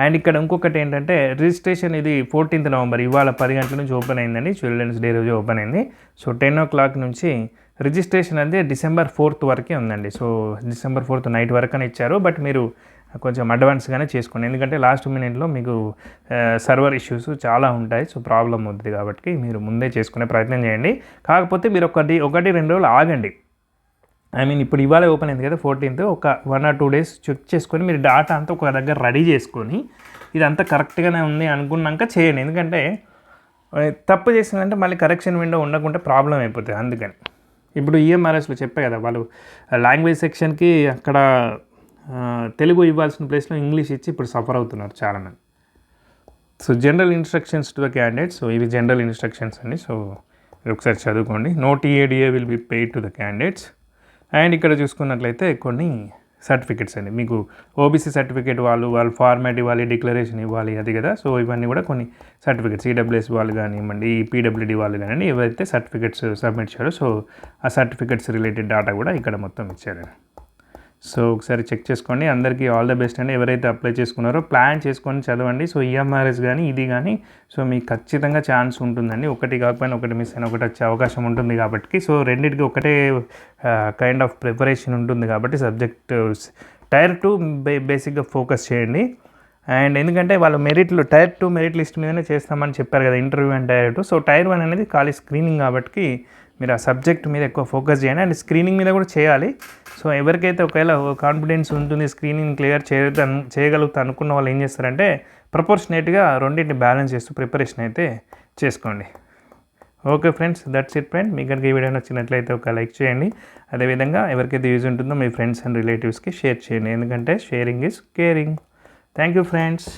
అండ్ ఇక్కడ ఇంకొకటి ఏంటంటే రిజిస్ట్రేషన్ ఇది 14th November ఇవాళ 10 గంటల నుంచి ఓపెన్ అయిందండి. చిల్డ్రన్స్ డే రోజు ఓపెన్ అయింది. సో 10 o'clock నుంచి రిజిస్ట్రేషన్ అనేది December 4th వరకే ఉందండి. సో December 4th నైట్ వరకు అని ఇచ్చారు. బట్ మీరు కొంచెం అడ్వాన్స్గానే చేసుకోండి, ఎందుకంటే లాస్ట్ మినిట్లో మీకు సర్వర్ ఇష్యూస్ చాలా ఉంటాయి. సో ప్రాబ్లం అవుతుంది కాబట్టి మీరు ముందే చేసుకునే ప్రయత్నం చేయండి. కాకపోతే మీరు ఒకటి 2 రోజులు ఆగండి. ఇప్పుడు ఇవాళ ఓపెన్ అయింది కదా 14th, ఒక 1 or 2 days చెక్ చేసుకొని మీరు డాటా అంతా ఒక దగ్గర రెడీ చేసుకొని ఇదంతా కరెక్ట్గానే ఉంది అనుకున్నాక చేయండి. ఎందుకంటే తప్పు చేసిందంటే మళ్ళీ కరెక్షన్ విండో ఉండకుంటే ప్రాబ్లం అయిపోతుంది. అందుకని ఇప్పుడు ఈఎంఆర్ఎస్లో చెప్పే కదా, వాళ్ళు లాంగ్వేజ్ సెక్షన్కి అక్కడ తెలుగు ఇవ్వాల్సిన ప్లేస్లో ఇంగ్లీష్ ఇచ్చి ఇప్పుడు సఫర్ అవుతున్నారు చాలామంది. So general instructions to the candidate. So ఇవి జనరల్ ఇన్స్ట్రక్షన్స్ అండి. సో ఒకసారి చదువుకోండి. No TA DA will be paid to the candidates. And ఇక్కడ చూసుకున్నట్లయితే కొన్ని సర్టిఫికెట్స్ అండి. మీకు ఓబీసీ సర్టిఫికేట్ వాళ్ళు ఫార్మాట్ ఇవ్వాలి, డిక్లరేషన్ ఇవ్వాలి, అది కదా. సో ఇవన్నీ కూడా కొన్ని సర్టిఫికెట్స్ ఈడబ్ల్యూఎస్ వాళ్ళు కానివ్వండి, పీడబ్ల్యూడి వాళ్ళు కానివ్వండి, ఏవైతే సర్టిఫికెట్స్ సబ్మిట్ చేయాలో సో ఆ సర్టిఫికెట్స్ రిలేటెడ్ డేటా కూడా ఇక్కడ మొత్తం ఇచ్చారు. సో ఒకసారి చెక్ చేసుకోండి. అందరికీ ఆల్ ద బెస్ట్ అండి. ఎవరైతే అప్లై చేసుకున్నారో ప్లాన్ చేసుకొని చదవండి. సో ఈఎంఆర్ఎస్ కానీ ఇది కానీ సో మీకు ఖచ్చితంగా ఛాన్స్ ఉంటుందండి. ఒకటి కాకపోయినా ఒకటి మిస్ అయినా ఒకటి వచ్చే అవకాశం ఉంటుంది కాబట్టి సో రెండింటికి ఒకటే కైండ్ ఆఫ్ ప్రిపరేషన్ ఉంటుంది కాబట్టి సబ్జెక్ట్ టైర్ 2 బేసిక్గా ఫోకస్ చేయండి. అండ్ ఎందుకంటే వాళ్ళు మెరిట్లు టైర్ 2 మెరిట్ లిస్ట్ మీదనే చేస్తామని చెప్పారు కదా, interview and tier 2. So tier 1 అనేది ఖాళీ స్క్రీనింగ్ కాబట్టి మీరు ఆ సబ్జెక్ట్ మీద ఎక్కువ ఫోకస్ చేయండి. అండ్ స్క్రీనింగ్ మీద కూడా చేయాలి. సో ఎవరికైతే ఒకవేళ కాన్ఫిడెన్స్ ఉంటుంది స్క్రీనింగ్ క్లియర్ చేయగలుగుతా అనుకున్న వాళ్ళు ఏం చేస్తారంటే ప్రపోర్షనేట్గా రెండింటిని బ్యాలెన్స్ చేస్తూ ప్రిపరేషన్ అయితే చేసుకోండి. Okay friends, that's it friend. మీకు కనుక ఈ వీడియో నచ్చినట్లయితే ఒక లైక్ చేయండి. అదేవిధంగా ఎవరికైతే యూజ్ ఉంటుందో మీ ఫ్రెండ్స్ అండ్ రిలేటివ్స్కి షేర్ చేయండి. ఎందుకంటే sharing is caring. Thank you friends.